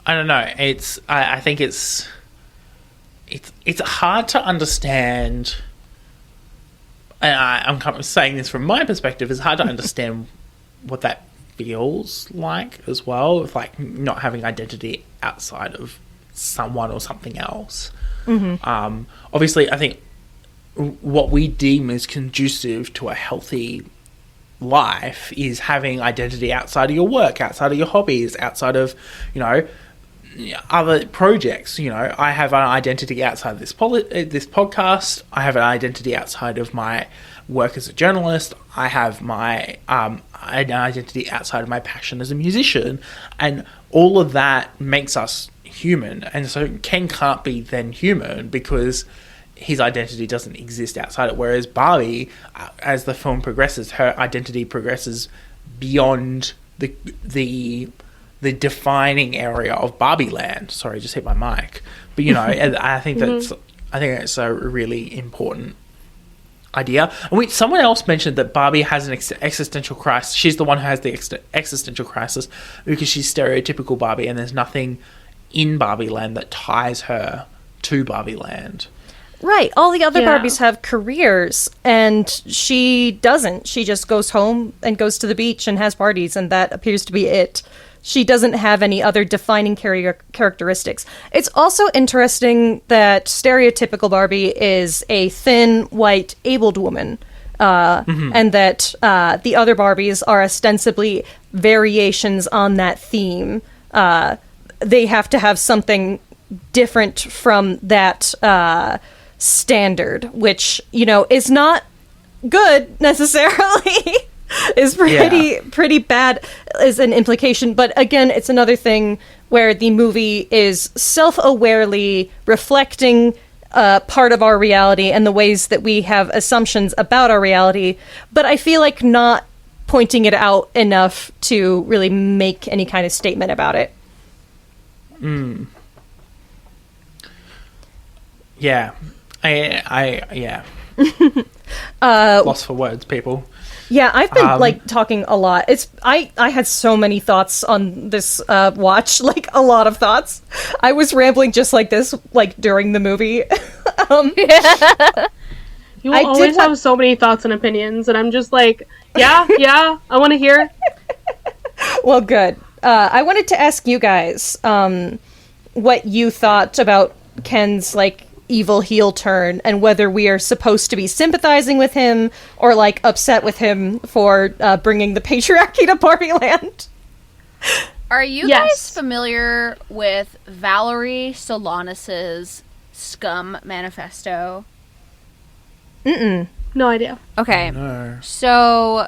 D: I don't know. I think it's hard to understand. And I'm saying this from my perspective. It's hard to understand what that feels like as well, with not having identity outside of someone or something else. Obviously, I think what we deem as conducive to a healthy life is having identity outside of your work, outside of your hobbies, outside of other projects. I have an identity outside of this podcast. I have an identity outside of my work as a journalist. I have my an identity outside of my passion as a musician, and all of that makes us human. And so Ken can't be then human because his identity doesn't exist outside it. Whereas Barbie, as the film progresses, her identity progresses beyond the defining area of Barbie land. Sorry, just hit my mic. But I think that's a really important idea. And someone else mentioned that Barbie has an existential crisis. She's the one who has the existential crisis because she's stereotypical Barbie, and there's nothing in Barbie land that ties her to Barbie land.
F: Right. All the other Barbies have careers, and she doesn't. She just goes home and goes to the beach and has parties, and that appears to be it. She doesn't have any other defining characteristics. It's also interesting that stereotypical Barbie is a thin, white, abled woman, and that the other Barbies are ostensibly variations on that theme. They have to have something different from that standard, which, is not good necessarily. Is pretty bad as an implication. But again, it's another thing where the movie is self-awarely reflecting part of our reality and the ways that we have assumptions about our reality, but I feel like not pointing it out enough to really make any kind of statement about it.
D: Yeah. Yeah. Lost for words, people.
F: Yeah, I've been talking a lot. I had so many thoughts on this watch, like a lot of thoughts. I was rambling just like this, like during the movie.
E: You will always have so many thoughts and opinions, and I'm just like, yeah, I want to hear.
F: Well, good. I wanted to ask you guys what you thought about Ken's like evil heel turn, and whether we are supposed to be sympathizing with him or like upset with him for bringing the patriarchy to Barbie Land.
G: Are you guys familiar with Valerie Solanas' Scum Manifesto?
E: No idea.
G: Okay.
D: No.
G: So,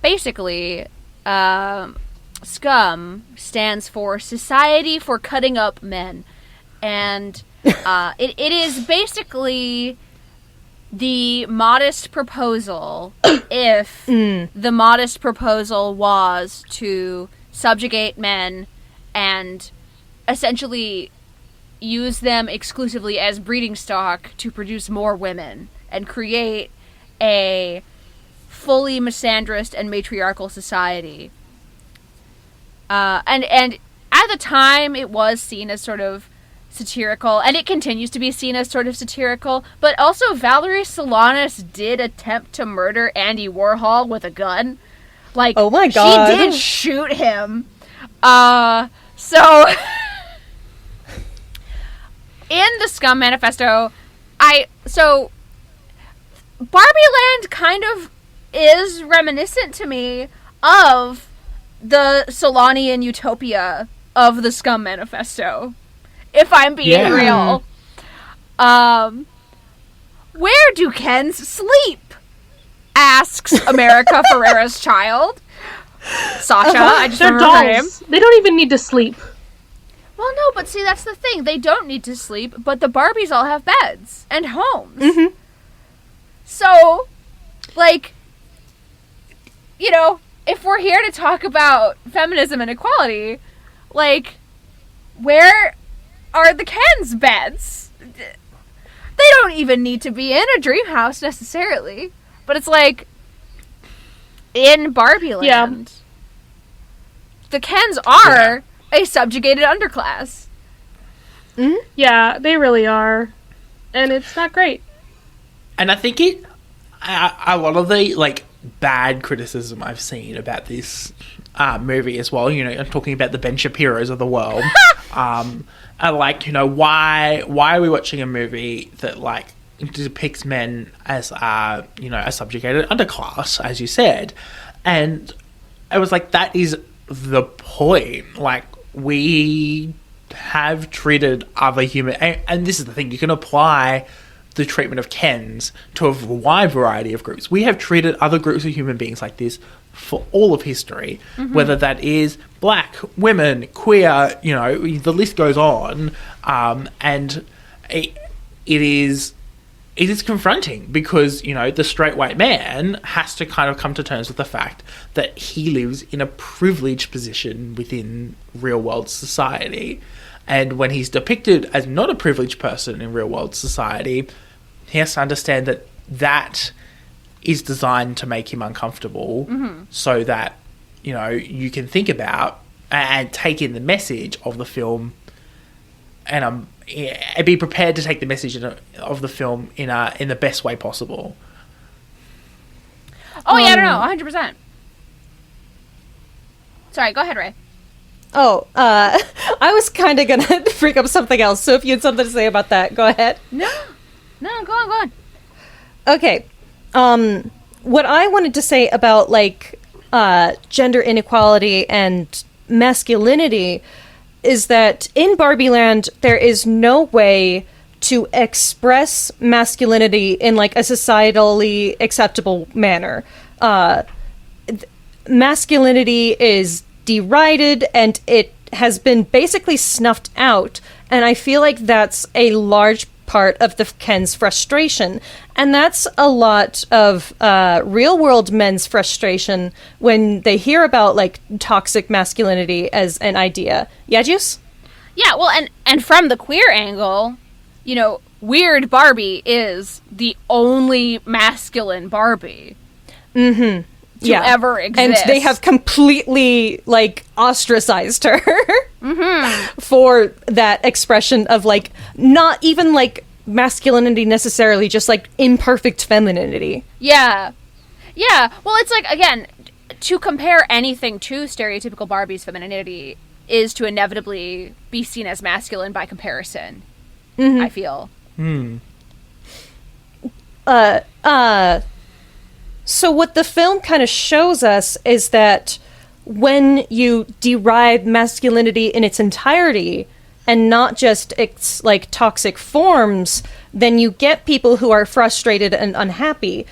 G: basically, SCUM stands for Society for Cutting Up Men. And it is basically the modest proposal if the modest proposal was to subjugate men and essentially use them exclusively as breeding stock to produce more women and create a fully misandrist and matriarchal society. And at the time, it was seen as sort of satirical, and it continues to be seen as sort of satirical, but also Valerie Solanas did attempt to murder Andy Warhol with a gun. Like,
F: oh my God.
G: She did shoot him. So... in the Scum Manifesto, Barbie Land kind of is reminiscent to me of the Solanian utopia of the Scum Manifesto, if I'm being real. Where do Kens sleep? Asks America Ferrera's child. Sasha, I just
E: They're
G: remember her name.
E: dolls. They don't even need to sleep.
G: Well, no, but see, that's the thing. They don't need to sleep, but the Barbies all have beds and homes.
F: Mm-hmm.
G: So, like, you know, if we're here to talk about feminism and equality, like, where are the Ken's beds? They don't even need to be in a dream house necessarily, but it's like, in Barbie Land, the Kens are a subjugated underclass.
E: Mm-hmm. Yeah, they really are. And it's not great.
D: And I think a lot of the, like, bad criticism I've seen about this movie as well, you know, I'm talking about the Ben Shapiros of the world, are like, you know, why are we watching a movie that, like, depicts men as, you know, a subjugated underclass, as you said. And I was like, that is the point. Like, we have treated other human... And this is the thing, you can apply the treatment of Kens to a wide variety of groups. We have treated other groups of human beings like this for all of history, whether that is black, women, queer, you know, the list goes on. And it is confronting because, you know, the straight white man has to kind of come to terms with the fact that he lives in a privileged position within real world society. And when he's depicted as not a privileged person in real world society, he has to understand that that is designed to make him uncomfortable so that, you know, you can think about and take in the message of the film and be prepared to take the message of the film in the best way possible.
G: Oh, yeah, I don't know, 100%. Sorry, go ahead, Raye.
F: Oh, I was kind of gonna bring up something else, so if you had something to say about that, go ahead.
G: No, go on.
F: Okay. What I wanted to say about, like, gender inequality and masculinity is that in Barbie Land, there is no way to express masculinity in, like, a societally acceptable manner. Masculinity is derided, and it has been basically snuffed out, and I feel like that's a large part of the Ken's frustration. And that's a lot of real world men's frustration when they hear about like toxic masculinity as an idea. Yeah, Juice?
G: Yeah, well, and from the queer angle, you know, weird Barbie is the only masculine Barbie to ever exist.
F: And they have completely, like, ostracized her for that expression of, like, not even, like, masculinity necessarily, just, like, imperfect femininity.
G: Yeah. Yeah. Well, it's like, again, to compare anything to stereotypical Barbie's femininity is to inevitably be seen as masculine by comparison, I feel.
F: So what the film kind of shows us is that when you deride masculinity in its entirety and not just its like toxic forms, then you get people who are frustrated and unhappy.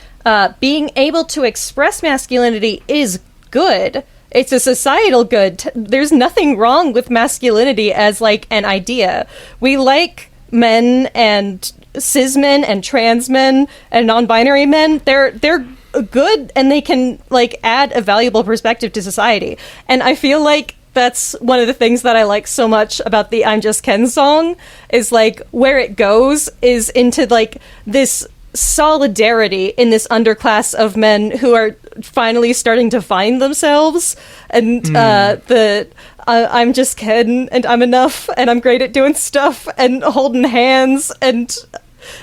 F: Being able to express masculinity is good. It's a societal good. There's nothing wrong with masculinity as like an idea. We like men and cis men and trans men and non-binary men. They're good and they can like add a valuable perspective to society. And I feel like that's one of the things that I like so much about the I'm Just Ken song is like where it goes is into like this solidarity in this underclass of men who are finally starting to find themselves and I'm just Ken and I'm enough and I'm great at doing stuff and holding hands and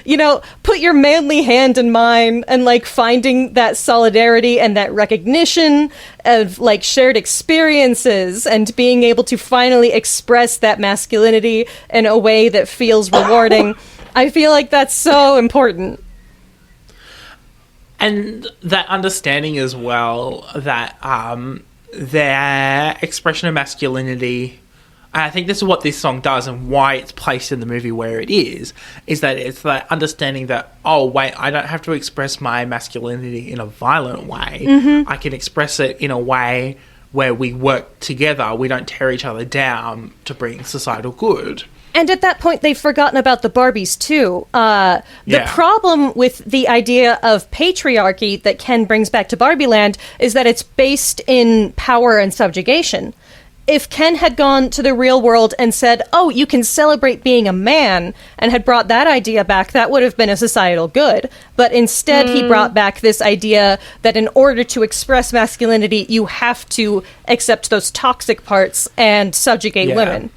F: you know, put your manly hand in mine and like finding that solidarity and that recognition of like shared experiences and being able to finally express that masculinity in a way that feels rewarding. I feel like that's so important.
D: And that understanding as well that their expression of masculinity, and I think this is what this song does and why it's placed in the movie where it is that it's that understanding that, oh, wait, I don't have to express my masculinity in a violent way. I can express it in a way where we work together. We don't tear each other down to bring societal good.
F: And at that point, they've forgotten about the Barbies, too. The problem with the idea of patriarchy that Ken brings back to Barbie Land is that it's based in power and subjugation. If Ken had gone to the real world and said, oh, you can celebrate being a man, and had brought that idea back, that would have been a societal good. But instead, he brought back this idea that in order to express masculinity, you have to accept those toxic parts and subjugate women.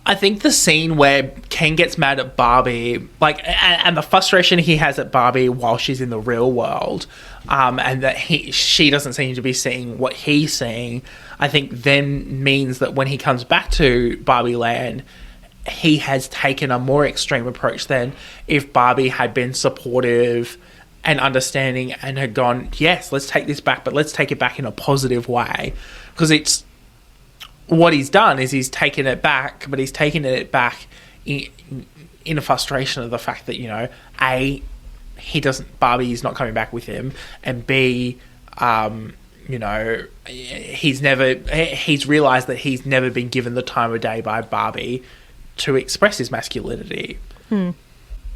D: I think the scene where Ken gets mad at Barbie, like, and the frustration he has at Barbie while she's in the real world, and that she doesn't seem to be seeing what he's seeing, I think then means that when he comes back to Barbie Land, he has taken a more extreme approach than if Barbie had been supportive and understanding and had gone, yes, let's take this back, but let's take it back in a positive way. Because it's what he's done is he's taken it back, but he's taken it back in a frustration of the fact that, you know, A, Barbie's not coming back with him, and B, you know, he's realised that he's never been given the time of day by Barbie to express his masculinity.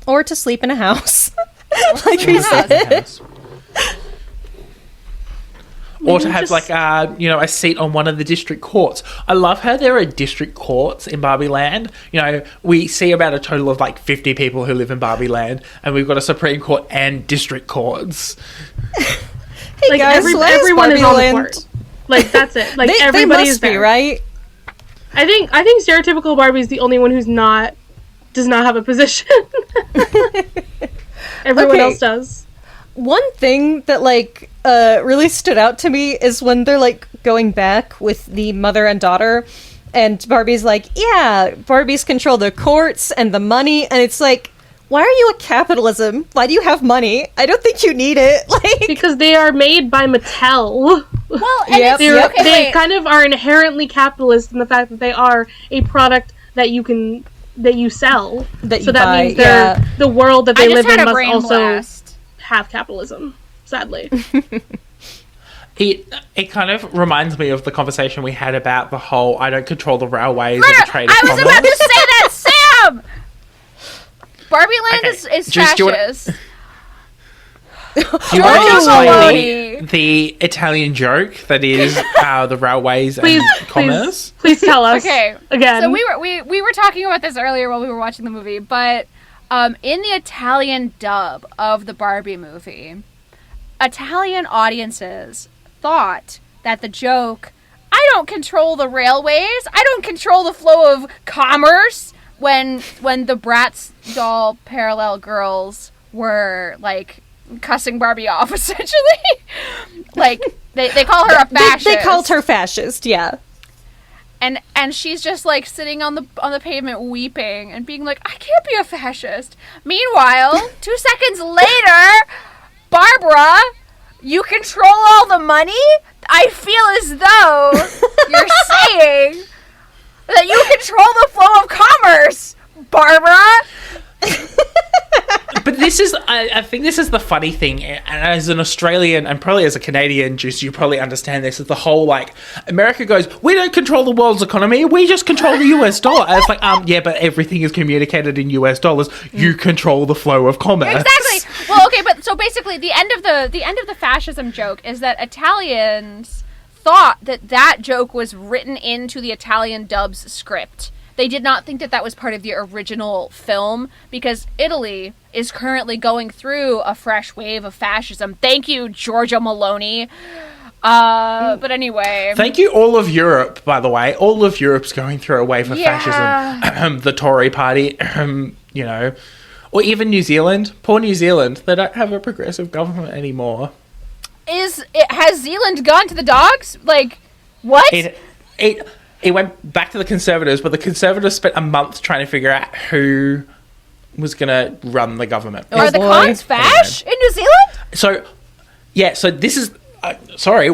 F: Or to sleep in a house, like we said.
D: Or to have, like, you know, a seat on one of the district courts. I love how there are district courts in Barbie Land. You know, we see about a total of, like, 50 people who live in Barbie Land, and we've got a Supreme Court and district courts.
F: Hey,
E: like,
F: guys,
E: everyone is on the court. Like, that's it. Like, everybody is there.
F: Right?
E: I think stereotypical Barbie is the only one who's does not have a position. Everyone else does.
F: One thing that, like, really stood out to me is when they're, like, going back with the mother and daughter, and Barbie's like, yeah, Barbies control the courts and the money, and it's like, why are you a capitalism? Why do you have money? I don't think you need it. Like, because
E: they are made by Mattel.
G: Well, and
E: they kind of are inherently capitalist in the fact that they are a product that you sell. That means the world that they live in must also have capitalism, sadly.
D: It kind of reminds me of the conversation we had about the whole I don't control the railways or the trade of commerce.
G: I was about to say that, Sam! Barbie Land
D: Okay,
G: is
D: Juice, do you wanna-
G: fascist.
D: Do you want to
G: Giorgio
D: explain
G: Meloni.
D: the Italian joke that is the railways
E: Please,
D: and commerce?
E: Please tell us.
G: Okay,
E: Again.
G: so we were talking about this earlier while we were watching the movie, but in the Italian dub of the Barbie movie, Italian audiences thought that the joke, "I don't control the railways, I don't control the flow of commerce," when the Bratz doll parallel girls were like cussing Barbie off, essentially. Like they call her a fascist.
F: They called her fascist, yeah.
G: And she's just like sitting on the pavement weeping and being like, "I can't be a fascist." Meanwhile, 2 seconds later, "Barbara, you control all the money? I feel as though you're saying that you control the flow of commerce, Barbara."
D: But this is, I think this is the funny thing, and as an Australian, and probably as a Canadian, Juice, you probably understand this, is the whole, like, America goes, "We don't control the world's economy, we just control the US dollar." And it's like, yeah, but everything is communicated in US dollars. You control the flow of commerce.
G: Exactly. Well, okay, but so basically the end of the fascism joke is that Italians thought that joke was written into the Italian dub's script. They did not think that was part of the original film, because Italy is currently going through a fresh wave of fascism. Thank you, Giorgio Meloni. But anyway.
D: Thank you, all of Europe, by the way. All of Europe's going through a wave of fascism. The Tory party, you know, or even New Zealand. Poor New Zealand. They don't have a progressive government anymore.
G: Has Zealand gone to the dogs? Like, what?
D: It went back to the Conservatives, but the Conservatives spent a month trying to figure out who was going to run the government.
G: Are the cons fash in New Zealand?
D: So this is...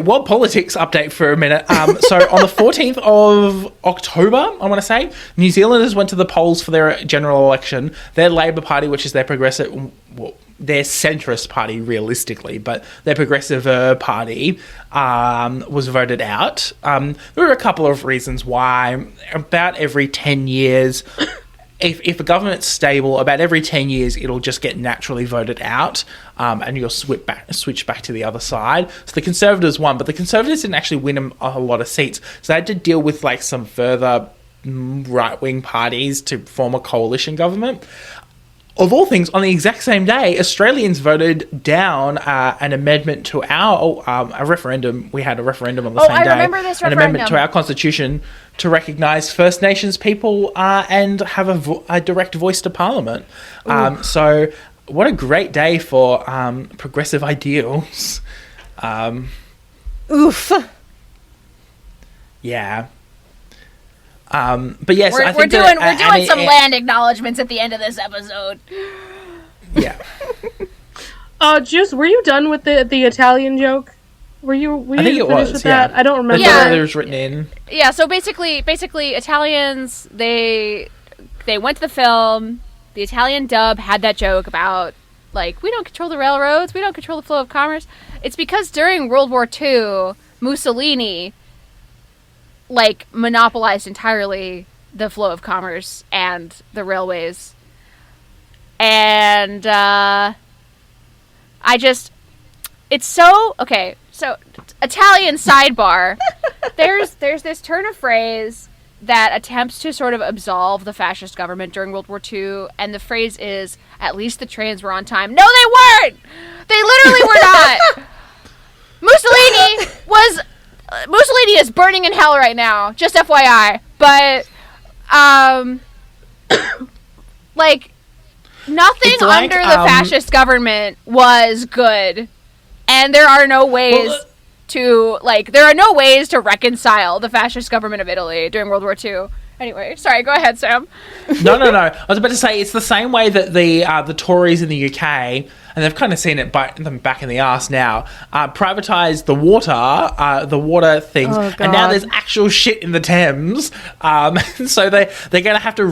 D: world politics update for a minute. So on the 14th of October, I want to say, New Zealanders went to the polls for their general election. Their Labour Party, which is their progressive... Well, their centrist party, realistically, but their progressive party was voted out. There were a couple of reasons why. About every 10 years... If a government's stable, about every 10 years, it'll just get naturally voted out, and you'll switch back to the other side. So the Conservatives won, but the Conservatives didn't actually win a lot of seats. So they had to deal with like some further right-wing parties to form a coalition government. Of all things, on the exact same day, Australians voted down an amendment to our a referendum. We had a referendum on the same day.
G: I remember this
D: an
G: referendum.
D: amendment to our constitution to recognise First Nations people and have a direct voice to Parliament. So, what a great day for progressive ideals.
F: Oof.
D: Yeah. But yes,
G: We're doing some land acknowledgements at the end of this episode.
D: Yeah.
E: Juice, were you done with the Italian joke? Were you
D: I think it
E: finished
D: was,
E: with that?
D: yeah.
E: I don't remember.
G: Yeah.
D: It was written in.
G: Yeah, so basically Italians, they went to the film. The Italian dub had that joke about, like, we don't control the railroads, we don't control the flow of commerce. It's because during World War II, Mussolini, like, monopolized entirely the flow of commerce and the railways. And it's so okay. So Italian sidebar. There's this turn of phrase that attempts to sort of absolve the fascist government during World War II, and the phrase is, "At least the trains were on time." No, they weren't. They literally were not. Mussolini is burning in hell right now. Just FYI. But like, nothing
D: like,
G: under the fascist government was good. And there are no ways to reconcile the fascist government of Italy during World War II. Anyway, sorry, go ahead, Sam.
D: No. I was about to say, it's the same way that the Tories in the UK, and they've kind of seen it bite them back in the arse now, privatised the water things, and now there's actual shit in the Thames. So they're going to have to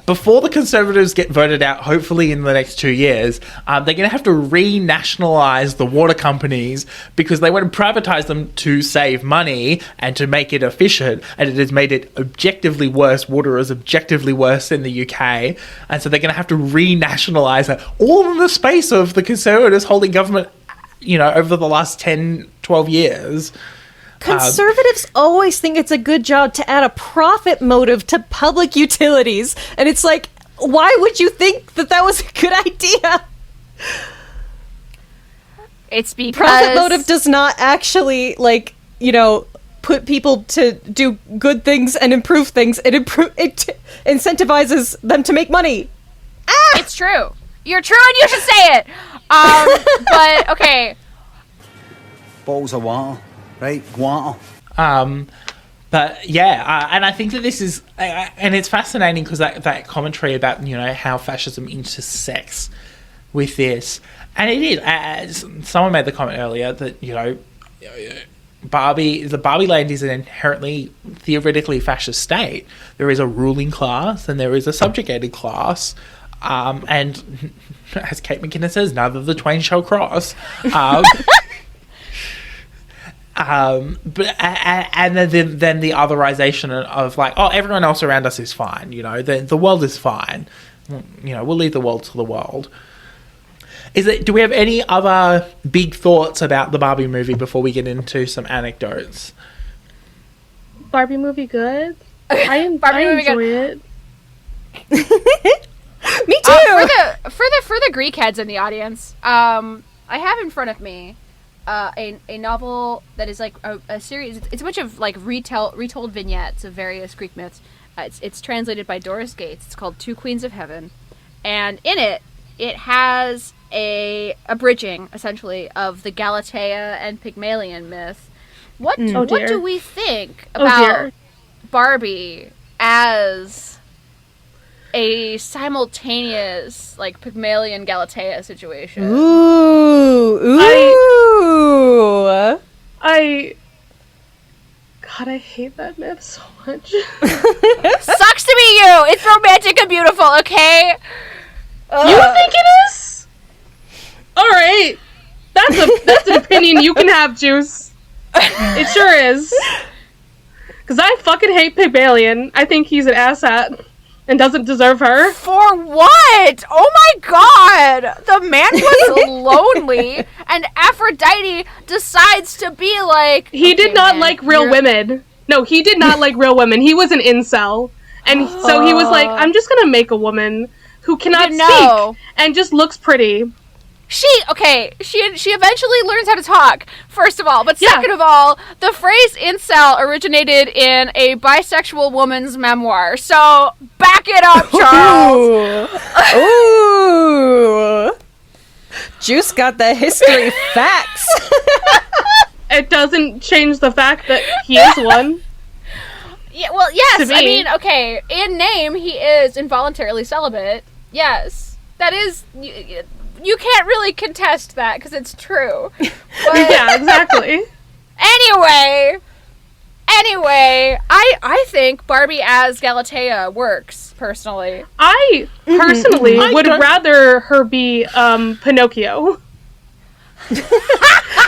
D: before the Conservatives get voted out, hopefully in the next 2 years, they're going to have to re-nationalise the water companies, because they went and privatised them to save money and to make it efficient, and it has made it objectively worst. Water is objectively worse in the UK. And so they're going to have to renationalise it, all in the space of the Conservatives holding government, over the last 10, 12 years.
F: Conservatives always think it's a good job to add a profit motive to public utilities. And it's like, why would you think that was a good idea?
G: It's because
F: profit motive does not actually, put people to do good things and improve things. It incentivizes them to make money.
G: It's true. You're true and you should say it. But, okay.
H: Balls of water. Right, water.
D: But yeah, and I think that this is, and it's fascinating because that commentary about how fascism intersects with this, and it is. Someone made the comment earlier that the Barbie land is an inherently theoretically fascist state. There is a ruling class and there is a subjugated class, and as Kate McKinnon says, neither of the twain shall cross. But and then the otherization of everyone else around us is fine, the world is fine, we'll leave the world to the world. Do we have any other big thoughts about the Barbie movie before we get into some anecdotes?
E: Barbie movie good. I enjoy it.
F: Me too.
G: For the Greek heads in the audience, I have in front of me a novel that is like a series. It's a bunch of retold vignettes of various Greek myths. It's translated by Doris Gates. It's called Two Queens of Heaven, and in it has a bridging essentially of the Galatea and Pygmalion myth. What do we think about Barbie as a simultaneous Pygmalion Galatea situation?
F: Ooh.
E: God, I hate that myth so much.
G: Sucks to be you. It's romantic and beautiful, okay?
E: You think it is? All right, that's an opinion you can have, Juice. It sure is. Because I fucking hate Pygmalion. I think he's an asshat and doesn't deserve her.
G: For what? Oh my god! The man was lonely, and Aphrodite decides to be like...
E: He did not like real women. No, he did not like real women. He was an incel. And so he was like, I'm just gonna make a woman who cannot speak and just looks pretty.
G: She eventually learns how to talk, first of all. But second of all, the phrase incel originated in a bisexual woman's memoir. So, back it up, Charles!
F: Ooh! Juice got the history facts!
E: It doesn't change the fact that he is one.
G: Yeah, well, yes, I mean, okay, in name, he is involuntarily celibate. Yes. That is... You can't really contest that because it's true. But
E: yeah, exactly.
G: Anyway, I think Barbie as Galatea works, personally.
E: I personally would rather her be Pinocchio.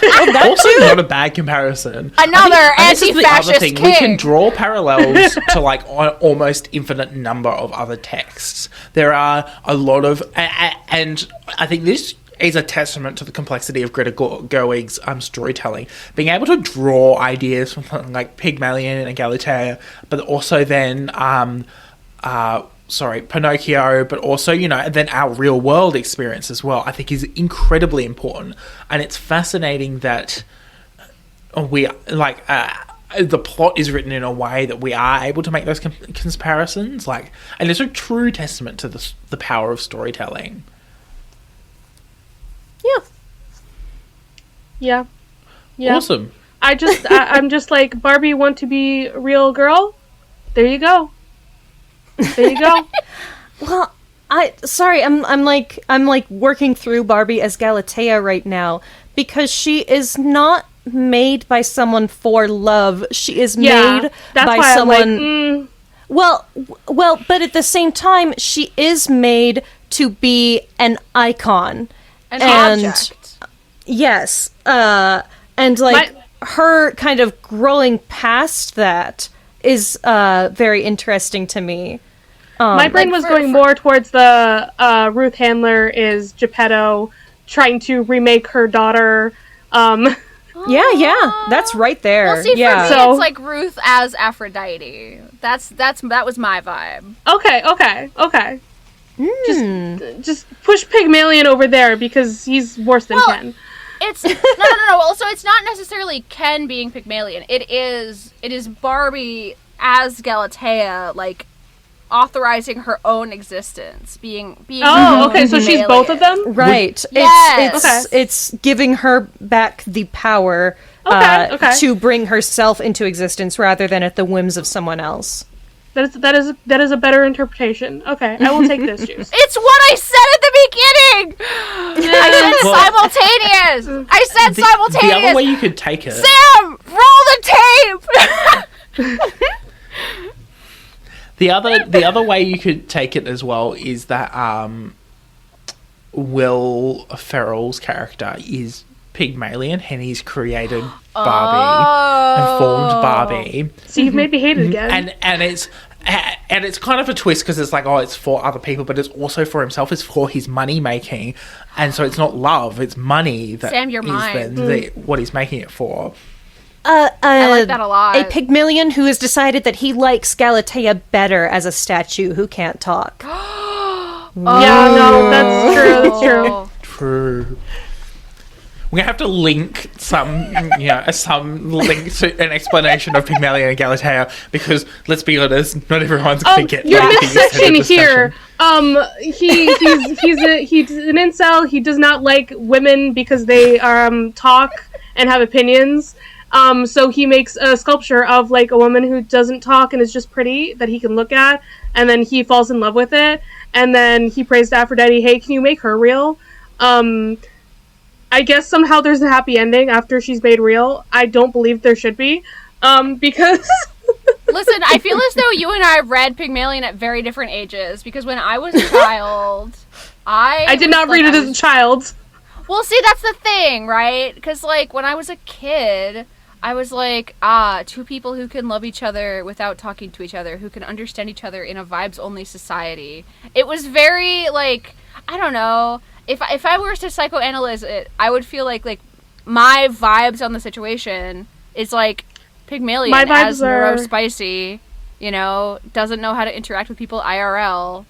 D: Also not a bad comparison.
G: Another anti-fascist king.
D: We can draw parallels to almost infinite number of other texts. There are a lot of, and I think this is a testament to the complexity of Greta Gerwig's storytelling, being able to draw ideas from something like Pygmalion and Galatea, but also then Pinocchio, but also, then our real world experience as well, I think is incredibly important. And it's fascinating that we, the plot is written in a way that we are able to make those comparisons. And it's a true testament to the power of storytelling.
E: Yeah.
D: Awesome.
E: I'm just like, Barbie want to be a real girl? There you go.
F: Well, I'm working through Barbie as Galatea right now because she is not made by someone for love. She is made by someone. Well, but at the same time, she is made to be an icon,
G: an object.
F: Yes, and her kind of growing past that very interesting to me.
E: My brain was going more towards the Ruth Handler is Geppetto trying to remake her daughter.
F: Yeah, that's right there.
G: Well, see,
F: yeah.
G: for me, it's like Ruth as Aphrodite. That was my vibe.
E: Okay. Just push Pygmalion over there because he's worse than Ken.
G: It's no. Also, it's not necessarily Ken being Pygmalion. It is Barbie as Galatea, like authorizing her own existence, being.
E: Oh, okay. So she's both of them,
F: right?
G: Yes.
F: It's giving her back the power to bring herself into existence rather than at the whims of someone else.
E: That is a better interpretation. Okay, I will take this, Juice.
G: It's what I said at the beginning. I said simultaneous. I said simultaneous.
D: The other way you could take it,
G: Sam, roll the tape.
D: the other way you could take it as well is that Will Ferrell's character is Pygmalion, and he's created Barbie and formed Barbie.
E: So you've made me hate it again.
D: And it's kind of a twist because it's like, oh, it's for other people, but it's also for himself. It's for his money making, and so it's not love; it's money that
G: Sam, you're
D: is
G: mine.
D: what he's making it for.
G: I like that a lot.
F: A Pygmalion who has decided that he likes Galatea better as a statue who can't talk.
E: Yeah, no, that's true. That's true.
D: True. We're gonna have to link some link to an explanation of Pygmalion and Galatea because let's be honest, not everyone's gonna get
E: your
D: that
E: midsection here. He's an incel. He does not like women because they talk and have opinions. So he makes a sculpture of like a woman who doesn't talk and is just pretty that he can look at, and then he falls in love with it, and then he prays to Aphrodite, "Hey, can you make her real?" I guess somehow there's a happy ending after she's made real. I don't believe there should be, because...
G: Listen, I feel as though you and I read Pygmalion at very different ages, because when I was a child, I
E: did not read it as a child.
G: Well, see, that's the thing, right? Because, like, when I was a kid, I was like, two people who can love each other without talking to each other, who can understand each other in a vibes-only society. It was very, like, I don't know... If I were to psychoanalyze it, I would feel like my vibes on the situation is like Pygmalion as neurospicy, doesn't know how to interact with people IRL.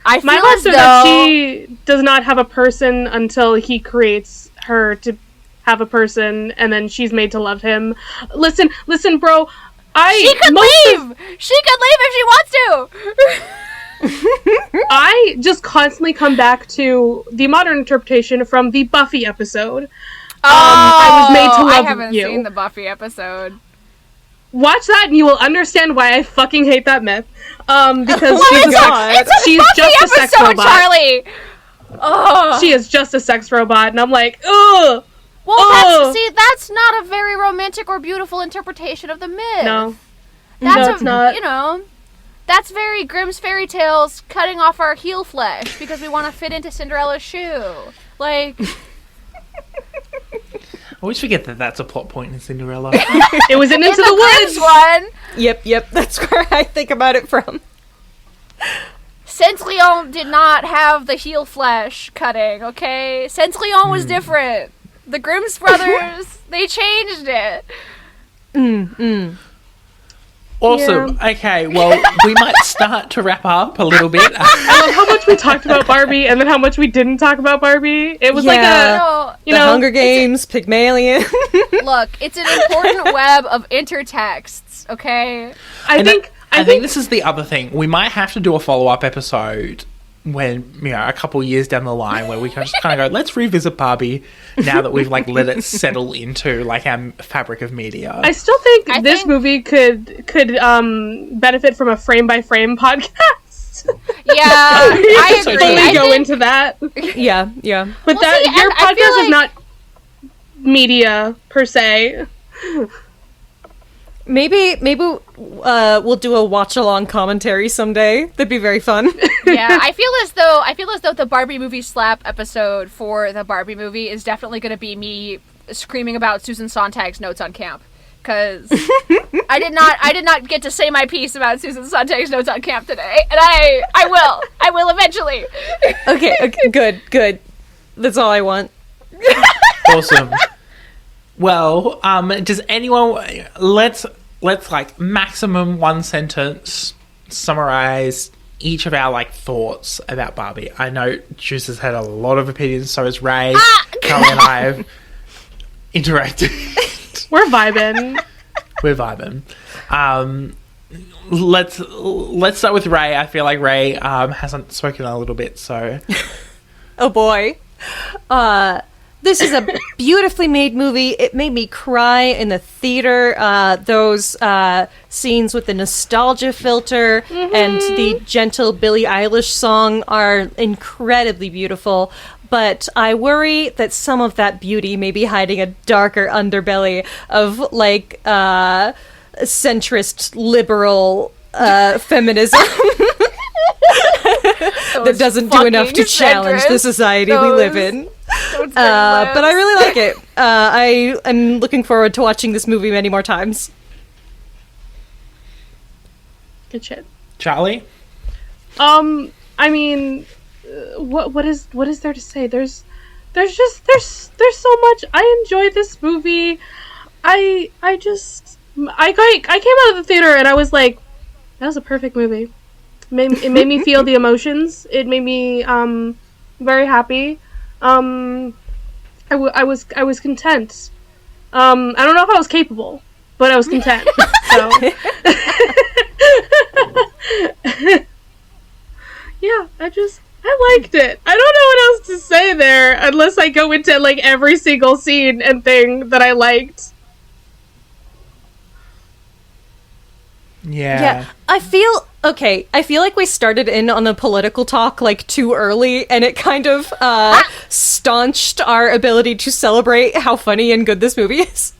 G: I feel as though
E: that she does not have a person until he creates her to have a person, and then she's made to love him. Listen, bro.
G: She could leave. She could leave if she wants to.
E: I just constantly come back to the modern interpretation from the Buffy episode. I was made to love you.
G: I haven't seen the Buffy episode.
E: Watch that and you will understand why I fucking hate that myth. Because she's
G: Buffy
E: just a sex
G: episode,
E: robot.
G: Charlie. Oh.
E: She is just a sex robot, and I'm like, ugh.
G: Well, that's not a very romantic or beautiful interpretation of the myth.
E: No,
G: it's
E: not.
G: That's very Grimm's fairy tales cutting off our heel flesh because we want to fit into Cinderella's shoe. Like...
D: I always forget that that's a plot point in Cinderella.
E: It was in Into the Woods
G: one.
F: Yep, that's where I think about it from.
G: Saint Leon did not have the heel flesh cutting, okay? Saint Leon was different. The Grimm's brothers, they changed it.
D: Awesome. Yeah. Okay, well, we might start to wrap up a little bit.
E: I love how much we talked about Barbie and then how much we didn't talk about Barbie. It was like
F: the Hunger Games, Pygmalion.
G: Look, it's an important web of intertexts, okay?
E: I think
D: this is the other thing. We might have to do a follow-up episode when, a couple years down the line where we can just kind of go, let's revisit Barbie now that we've let it settle into our fabric of media.
E: I still think this movie could benefit from a frame by frame podcast.
G: Yeah, I agree.
E: Totally go into that.
F: Yeah.
E: But your podcast is not media per se.
F: Maybe we'll do a watch along commentary someday. That'd be very fun.
G: Yeah, I feel as though the Barbie movie slap episode for the Barbie movie is definitely going to be me screaming about Susan Sontag's notes on camp, because I did not get to say my piece about Susan Sontag's notes on camp today, and I will eventually.
F: Okay, good. That's all I want.
D: Awesome. Well, does anyone let's like maximum one sentence summarize each of our like thoughts about Barbie. I know Juice has had a lot of opinions, so has Raye. Carly and I have interacted.
E: We're vibing.
D: We're vibing. Let's start with Raye. I feel like Raye hasn't spoken a little bit, so.
F: Oh boy. This is a beautifully made movie. It made me cry in the theater. Those scenes with the nostalgia filter and the gentle Billie Eilish song are incredibly beautiful. But I worry that some of that beauty may be hiding a darker underbelly of, like, centrist liberal feminism. That doesn't do enough to challenge the society we live in. But I really like it. I am looking forward to watching this movie many more times.
E: Good shit.
D: Charlie?
E: I mean, what is there to say? There's so much. I enjoyed this movie. I came out of the theater and I was like, that was a perfect movie. It made me feel the emotions. It made me very happy. I was content. I don't know if I was capable, but I was content. So yeah, I liked it. I don't know what else to say there unless I go into like every single scene and thing that I liked.
D: Yeah.
F: I feel like we started in on the political talk like too early, and it kind of staunched our ability to celebrate how funny and good this movie is.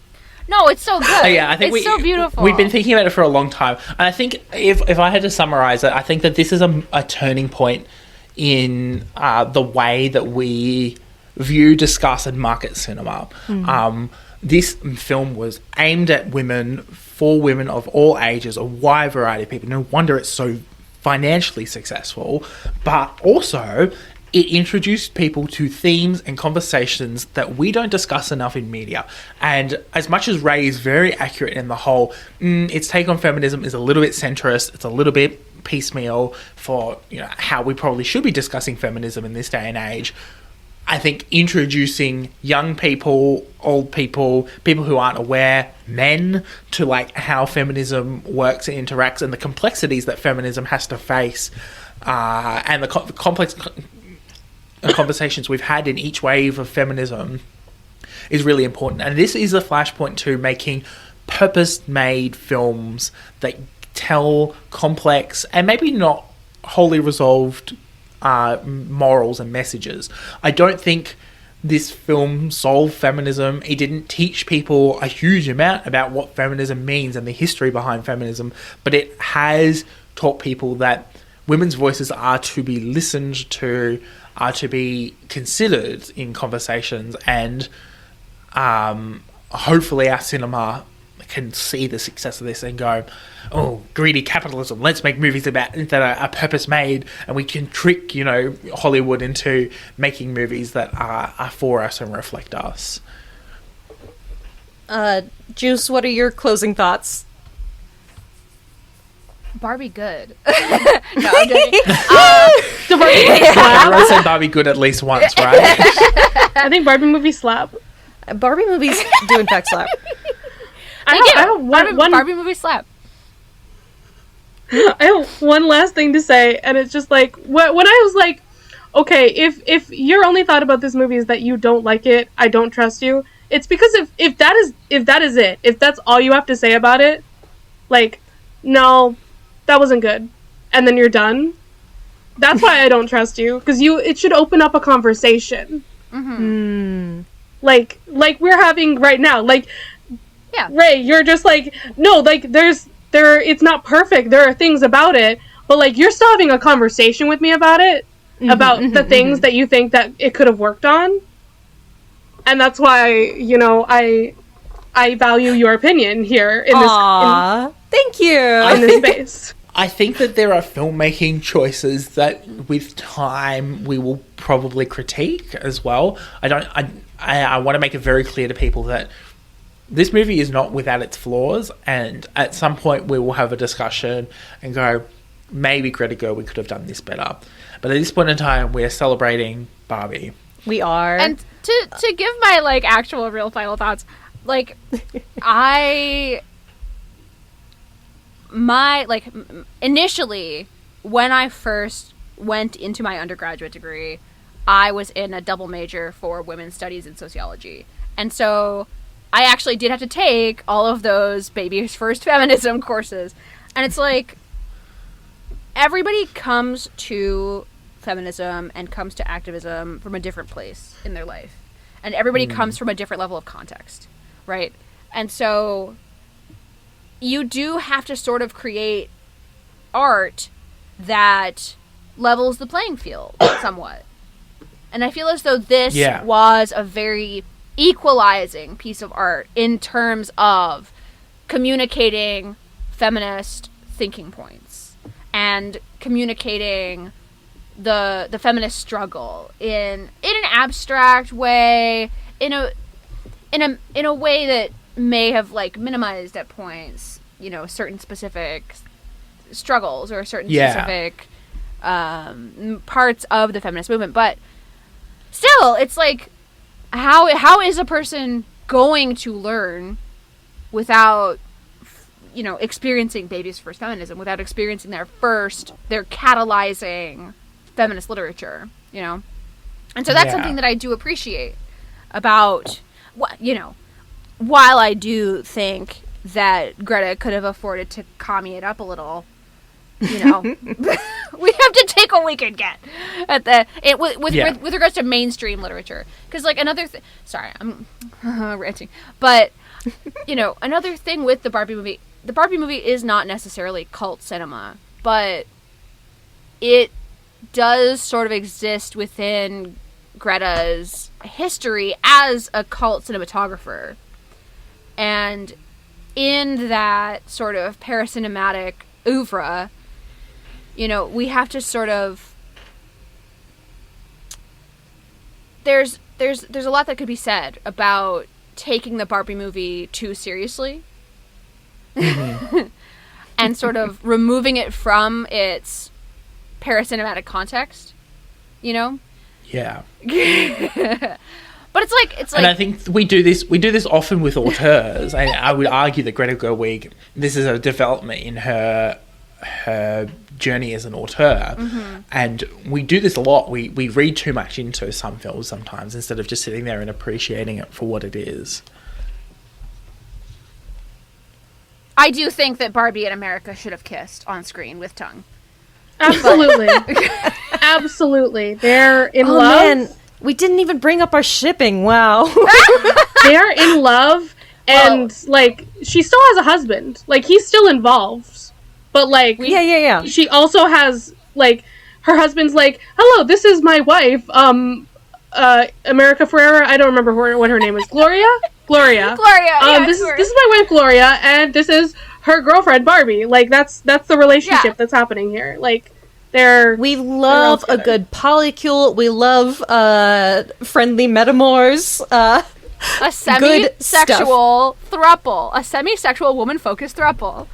G: No, it's so good.
D: Yeah, I think
G: it's so beautiful.
D: We've been thinking about it for a long time. And I think if I had to summarize it, I think that this is a turning point in the way that we view, discuss, and market cinema. This film was aimed at women, for women of all ages, a wide variety of people. No wonder it's so financially successful. But also, it introduced people to themes and conversations that we don't discuss enough in media. And as much as Raye is very accurate in the whole, its take on feminism is a little bit centrist, it's a little bit piecemeal for how we probably should be discussing feminism in this day and age. I think introducing young people, old people, people who aren't aware, men, to like how feminism works and interacts and the complexities that feminism has to face, and the complex conversations we've had in each wave of feminism is really important. And this is a flashpoint to making purpose-made films that tell complex and maybe not wholly resolved morals and messages. I don't think this film solved feminism. It didn't teach people a huge amount about what feminism means and the history behind feminism, but it has taught people that women's voices are to be listened to, are to be considered in conversations, and hopefully our cinema can see the success of this and go, oh, greedy capitalism, let's make movies that are purpose-made, and we can trick, Hollywood into making movies that are for us and reflect us.
F: Juice, what are your closing thoughts?
G: Barbie good. No, I'm joking.
D: Everyone said Barbie good at least once, right?
E: I think Barbie movies slap.
F: Barbie movies do in fact slap.
G: Barbie movie slap.
E: I have one last thing to say, and it's just like when I was like, okay, if your only thought about this movie is that you don't like it, I don't trust you. It's because if that is it, if that's all you have to say about it, like, no, that wasn't good, and then you're done. That's why I don't trust you, because it should open up a conversation. Like we're having right now, like.
G: Yeah.
E: Raye, you're just like, no, like it's not perfect. There are things about it, but like you're still having a conversation with me about it, about the things that you think that it could have worked on. And that's why, I value your opinion here in
F: Aww, thank you.
E: in this space.
D: I think that there are filmmaking choices that with time we will probably critique as well. I want to make it very clear to people that this movie is not without its flaws, and at some point we will have a discussion and go, maybe Greta Gerwig, we could have done this better. But at this point in time, we are celebrating Barbie.
F: We are.
G: And to give my, like, actual real final thoughts, like, initially, when I first went into my undergraduate degree, I was in a double major for women's studies and sociology. And so I actually did have to take all of those baby's first feminism courses. And it's like, everybody comes to feminism and comes to activism from a different place in their life. And everybody comes from a different level of context, right? And so you do have to sort of create art that levels the playing field somewhat. And I feel as though this was a very equalizing piece of art in terms of communicating feminist thinking points and communicating the feminist struggle in an abstract way, in a way that may have, like, minimized at points, you know, certain specific struggles or certain specific parts of the feminist movement. But still, it's like, how is a person going to learn without, you know, experiencing baby's first feminism, without experiencing their catalyzing feminist literature, you know? And so that's something that I do appreciate about, you know, while I do think that Greta could have afforded to commie it up a little, you know, we have to take what we can get at with regards to mainstream literature. Because, like, another thing, sorry, I'm ranting, but, you know, another thing with the Barbie movie is not necessarily cult cinema, but it does sort of exist within Greta's history as a cult cinematographer. And in that sort of paracinematic oeuvre, you know, we have to sort of, there's a lot that could be said about taking the Barbie movie too seriously. And sort of removing it from its paracinematic context, you know? Yeah. But it's like,
D: and I think we do this often with auteurs. And I would argue that Greta Gerwig, this is a development in her journey as an auteur, and we do this a lot. We read too much into some films sometimes instead of just sitting there and appreciating it for what it is.
G: I do think that Barbie and America should have kissed on screen with tongue.
E: Absolutely. Absolutely. They're in love. Man.
F: We didn't even bring up our shipping. Wow.
E: They're in love, and, like, she still has a husband. Like, he's still involved. But, like...
F: Yeah.
E: She also has, like... Her husband's like, hello, this is my wife, America Ferrera. I don't remember what her name is. Gloria? Gloria. This is my wife, Gloria, and this is her girlfriend, Barbie. Like, that's the relationship that's happening here. Like...
F: We love a good polycule. We love friendly metamors.
G: A semi-sexual throuple. A semi-sexual woman-focused throuple.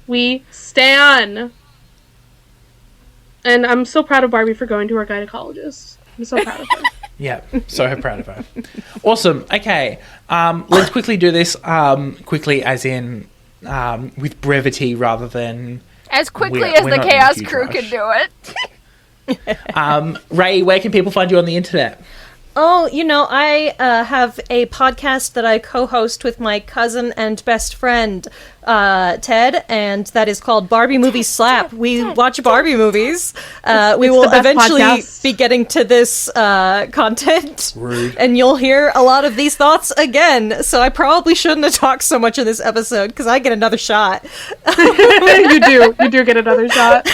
E: We stan. And I'm so proud of Barbie for going to her gynecologist. I'm so proud of her.
D: Yeah, so proud of her. Awesome. Okay, let's quickly do this. Quickly, as in with brevity rather than...
G: As quickly as the Chaos Crew can do it.
D: Raye, where can people find you on the internet?
F: Oh, you know, I have a podcast that I co-host with my cousin and best friend, Ted, and that is called Barbie Movie Slap. We watch Barbie movies. We will eventually be getting to this content. Rude. And you'll hear a lot of these thoughts again, so I probably shouldn't have talked so much in this episode, because I get another shot.
E: You do get another shot.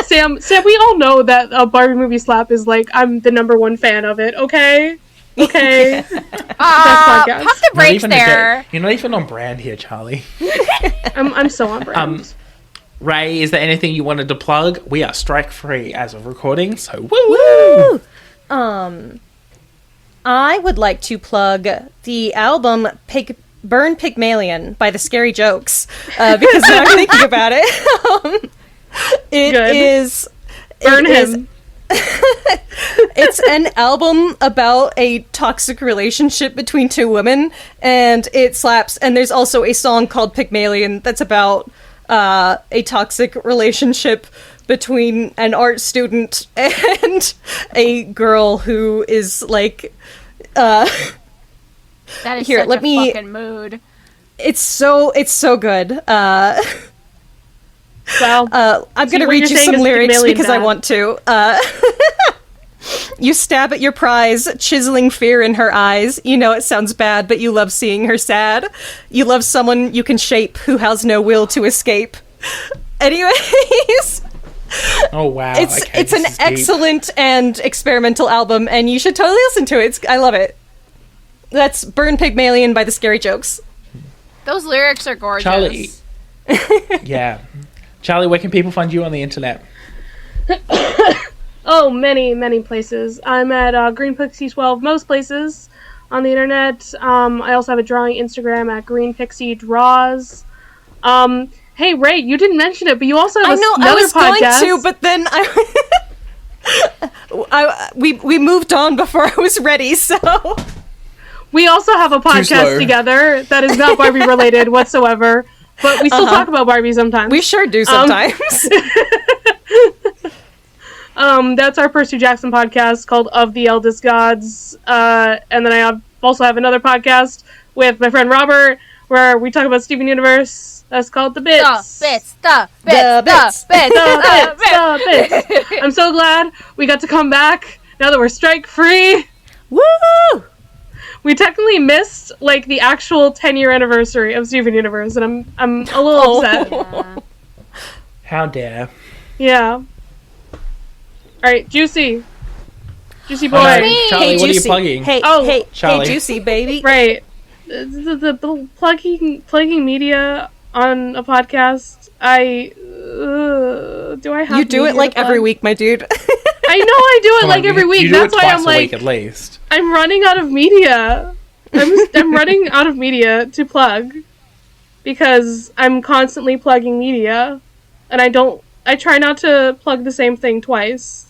E: Sam, we all know that Barbie Movie Slap is, like, I'm the #1 fan of it, okay? Okay.
G: Pump
E: podcast.
G: the
D: Not
G: brakes
D: even
G: there.
D: You're not even on brand here, Charlie.
E: I'm so on brand.
D: Raye, is there anything you wanted to plug? We are strike free as of recording, so woo!
F: I would like to plug the album Burn Pygmalion by the Scary Jokes, because now I'm thinking about it. It
E: Good.
F: is...
E: Burn
F: it is-
E: him.
F: It's an album about a toxic relationship between two women, and it slaps. And there's also a song called Pygmalion that's about a toxic relationship between an art student and a girl who is like...
G: That is
F: Here,
G: such
F: let
G: a
F: me-
G: fucking mood.
F: It's so good.
E: Well,
F: I'm
E: see,
F: going to
E: what
F: read
E: you're
F: you
E: saying
F: some
E: is
F: lyrics
E: Pygmalion
F: because I
E: bad.
F: want to. You stab at your prize, chiseling fear in her eyes. You know it sounds bad, but you love seeing her sad. You love someone you can shape who has no will to escape. Anyways,
D: Oh, wow.
F: it's
D: okay,
F: an
D: this is deep.
F: excellent and experimental album, and you should totally listen to it. I love it. That's Burn Pygmalion by the Scary Jokes.
G: Those lyrics are gorgeous.
D: Charlie. Yeah. Charlie, where can people find you on the internet?
E: Oh, many places. I'm at Green Pixie 12 most places on the internet. I also have a drawing Instagram at Green Pixie Draws. Hey, Raye, you didn't mention it, but you also have
F: I
E: another
F: was
E: podcast.
F: going to, but then we moved on before I was ready, so...
E: We also have a
A: slow.
E: podcast together that is not Barbie related whatsoever, but we still talk about Barbie sometimes.
F: We sure do sometimes.
E: That's our Percy Jackson podcast called Of the Eldest Gods. And then I also have another podcast with my friend Robert where we talk about Steven Universe. That's called The Bits.
G: The bits.
E: The Bits. I'm so glad we got to come back now that we're strike free.
F: Woo!
E: We technically missed like the actual 10-year anniversary of Steven Universe, and I'm a little upset.
D: How dare.
E: Yeah. All right, Juicy boy.
D: Oh, no. Charlie, what are you
F: Juicy.
D: plugging?
F: Hey,
E: Oh,
F: hey,
D: Charlie.
F: hey, Juicy, baby.
E: Right. The plugging media on a podcast. Do I have?
F: You do it
E: media
F: like
E: to plug?
F: every week, my dude.
E: I know I do it
D: Come
E: like
D: on,
E: every week.
D: You
E: That's
D: do it
E: why
D: twice
E: I'm
D: a
E: like,
D: week at least.
E: I'm running out of media. I'm running out of media to plug because I'm constantly plugging media, and I try not to plug the same thing twice.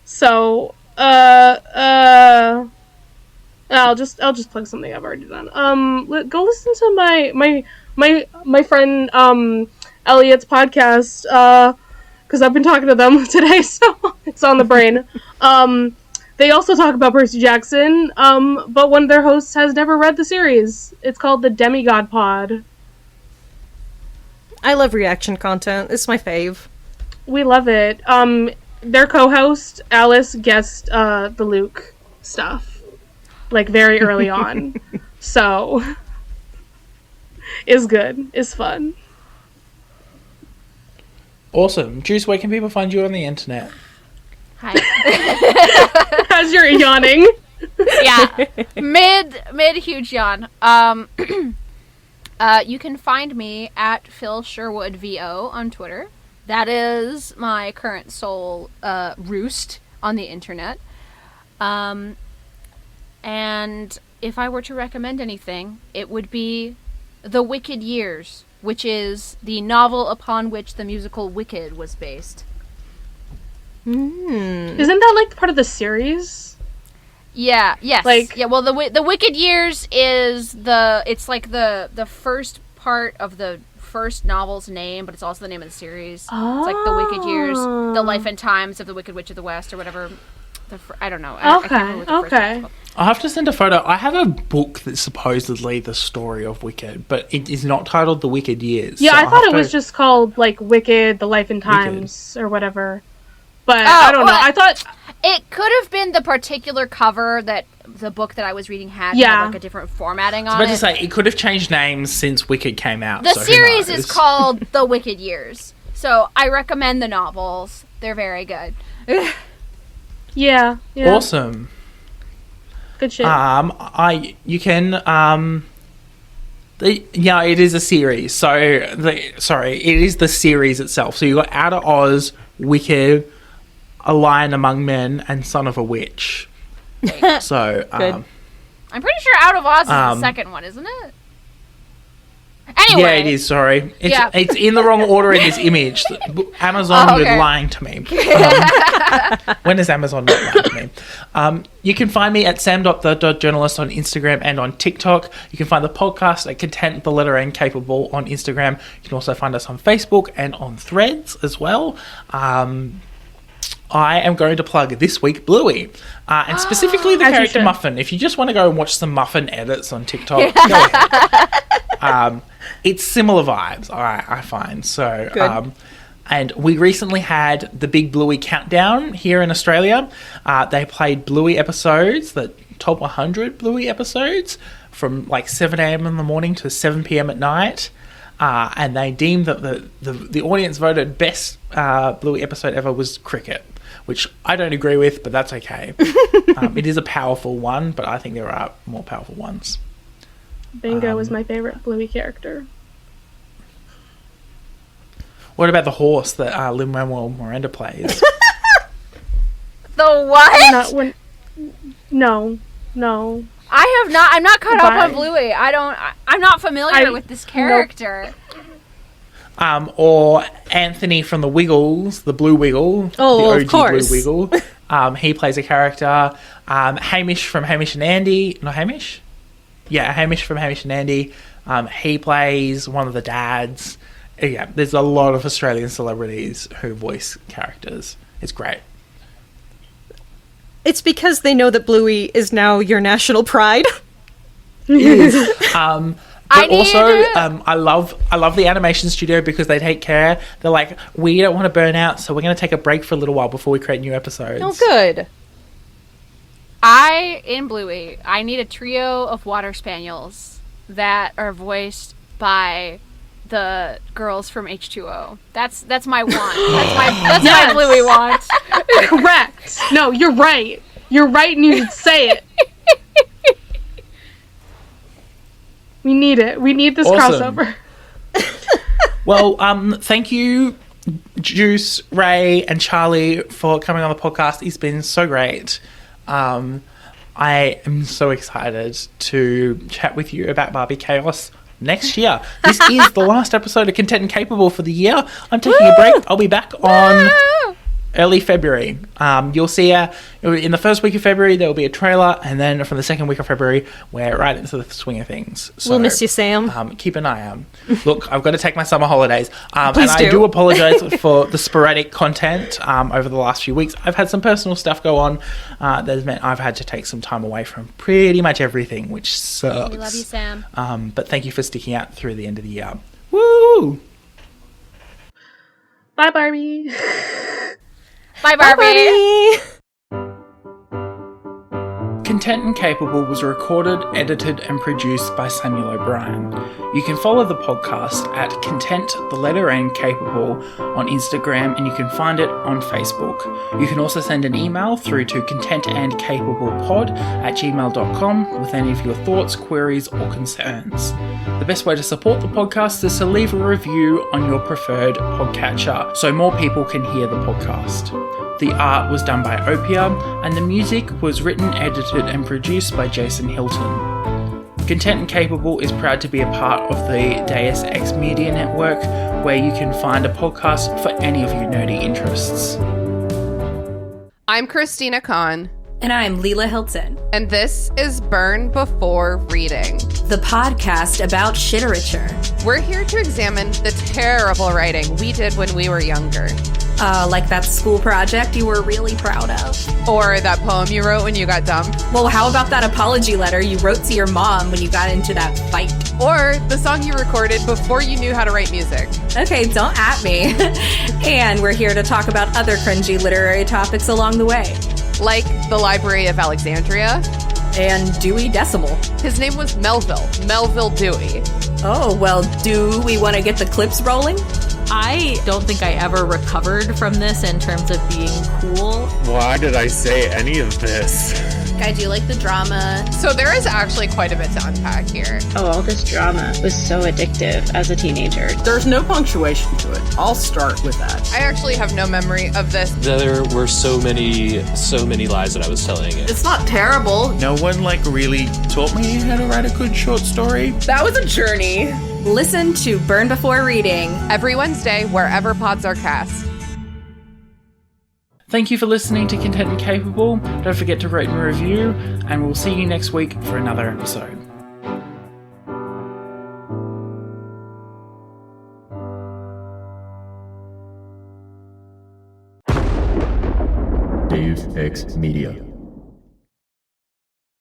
E: So, I'll just plug something I've already done. Go listen to my friend Elliot's podcast, because I've been talking to them today, so it's on the brain. They also talk about Percy Jackson, but one of their hosts has never read the series. It's called the Demigod Pod.
F: I love reaction content. It's my fave.
E: We love it. Their co-host, Alice, guessed the Luke stuff, like, very early on. So, it's good. It's fun.
D: Awesome. Juice, where can people find you on the internet?
G: Hi.
E: As you're yawning.
G: Yeah. Mid huge yawn. You can find me at Phil Sherwood VO on Twitter. That is my current sole roost on the internet. And if I were to recommend anything, it would be The Wicked Years, which is the novel upon which the musical Wicked was based.
E: Isn't that, like, part of the series?
G: Yeah, yes.
E: Like-
G: yeah, well, the Wicked Years is it's like the first part of the first novel's name, but it's also the name of the series. It's like The Wicked Years, The Life and Times of the Wicked Witch of the West, or whatever. I don't know. I can't remember what the first one's called.
D: I'll have to send a photo. I have a book that's supposedly the story of Wicked, but it is not titled The Wicked Years.
E: Yeah,
D: so
E: I
D: I'll
E: thought
D: have
E: it was
D: to-
E: just called, like, Wicked, The Life and Times, or whatever. But
G: Oh,
E: I don't know.
G: well,
E: I thought...
G: It could have been the particular cover that the book that I was reading had like a different formatting on
D: I was
G: it.
D: about to say, it could have changed names since Wicked came out.
G: The
D: so who
G: series
D: knows?
G: is called The Wicked Years, so I recommend the novels. They're very good.
E: Yeah.
D: Awesome.
E: Good shit.
D: You can it is a series. So it is the series itself. So you got Out of Oz, Wicked, A Lion Among Men, and Son of a Witch. So
F: Good.
G: I'm pretty sure Out of Oz is the second one, isn't it? Anyway.
D: Yeah, it is, sorry. It's in the wrong order in this image. Amazon was lying to me. When is Amazon not lying to me? You can find me at sam.the.journalist on Instagram and on TikTok. You can find the podcast at Content, the letter N, Capable on Instagram. You can also find us on Facebook and on Threads as well. I am going to plug this week Bluey, and specifically the character Muffin. If you just want to go and watch some Muffin edits on TikTok, go ahead. It's similar vibes, I find. So, and we recently had the big Bluey countdown here in Australia. They played Bluey episodes, the top 100 Bluey episodes, from like 7 a.m. in the morning to 7 p.m. at night. And they deemed that the audience voted best Bluey episode ever was Cricket, which I don't agree with, but that's okay. It is a powerful one, but I think there are more powerful ones.
E: Bingo was my favorite Bluey character.
D: What about the horse that Lin-Manuel Miranda plays?
G: The what?
E: No.
G: I have not. I'm not caught up on Bluey. I'm not familiar with this character.
E: Nope.
D: Or Anthony from the Wiggles, the Blue Wiggle.
F: Oh,
D: the OG
F: of course.
D: Blue Wiggle. He plays a character. Hamish from Hamish and Andy. Not Hamish? Yeah, Hamish from Hamish and Andy. He plays one of the dads. Yeah, there's a lot of Australian celebrities who voice characters. It's great.
F: It's because they know that Bluey is now your national pride.
D: But also, I love the animation studio because they take care. They're like, we don't want to burn out, so we're going to take a break for a little while before we create new episodes.
F: Oh, good.
G: In Bluey, I need a trio of water spaniels that are voiced by the girls from H2O. That's my want. That's my Bluey want.
E: Correct. No, you're right. You're right, and you should say it. We need it. We need this crossover.
D: Well, thank you, Juice, Raye, and Charlie for coming on the podcast. It's been so great. I am so excited to chat with you about Barbie Chaos next year. This is the last episode of Content and Capable for the year. I'm taking a break. I'll be back on early February. You'll see in the first week of February there will be a trailer, and then from the second week of February we're right into the swing of things. So,
F: we'll miss you, Sam.
D: Keep an eye out. Look, I've got to take my summer holidays, and
F: Please do.
D: I do apologise for the sporadic content over the last few weeks. I've had some personal stuff go on that's meant I've had to take some time away from pretty much everything, which sucks.
G: We love you, Sam.
D: But thank you for sticking out through the end of the year. Woo!
E: Bye, Barbie.
G: Bye, Barbie.
D: Content and Capable was recorded, edited, and produced by Samuel O'Brien. You can follow the podcast at Content, the letter N, Capable on Instagram, and you can find it on Facebook. You can also send an email through to contentandcapablepod@gmail.com with any of your thoughts, queries, or concerns. The best way to support the podcast is to leave a review on your preferred podcatcher so more people can hear the podcast. The art was done by Opia, and the music was written, edited, and produced by Jason Hilton. Content and Capable is proud to be a part of the Deus Ex Media Network, where you can find a podcast for any of your nerdy interests.
I: I'm Christina Kahn.
J: And I'm Leela Hilton.
I: And this is Burn Before Reading,
J: the podcast about shiterature.
I: We're here to examine the terrible writing we did when we were younger.
J: Like that school project you were really proud of.
I: Or that poem you wrote when you got dumped.
J: Well, how about that apology letter you wrote to your mom when you got into that fight?
I: Or the song you recorded before you knew how to write music.
J: Okay, don't at me. And we're here to talk about other cringy literary topics along the way.
I: Like the Library of Alexandria.
J: And Dewey Decimal.
I: His name was Melville Dewey.
J: Oh, well, do we want to get the clips rolling?
B: I don't think I ever recovered from this in terms of being cool.
K: Why did I say any of this?
J: I do like the drama.
I: So there is actually quite a bit to unpack here.
K: Oh, all this drama was so addictive as a teenager.
L: There's no punctuation to it. I'll start with that.
I: I actually have no memory of this.
M: There were so many lies that I was telling.
L: It's not terrible.
D: No one really taught me how to write a good short story.
L: That was a journey.
J: Listen to Burn Before Reading
I: Every Wednesday, wherever pods are cast.
D: Thank you for listening to Content and Capable. Don't forget to rate and review, and we'll see you next week for another episode.
C: Deus Ex Media.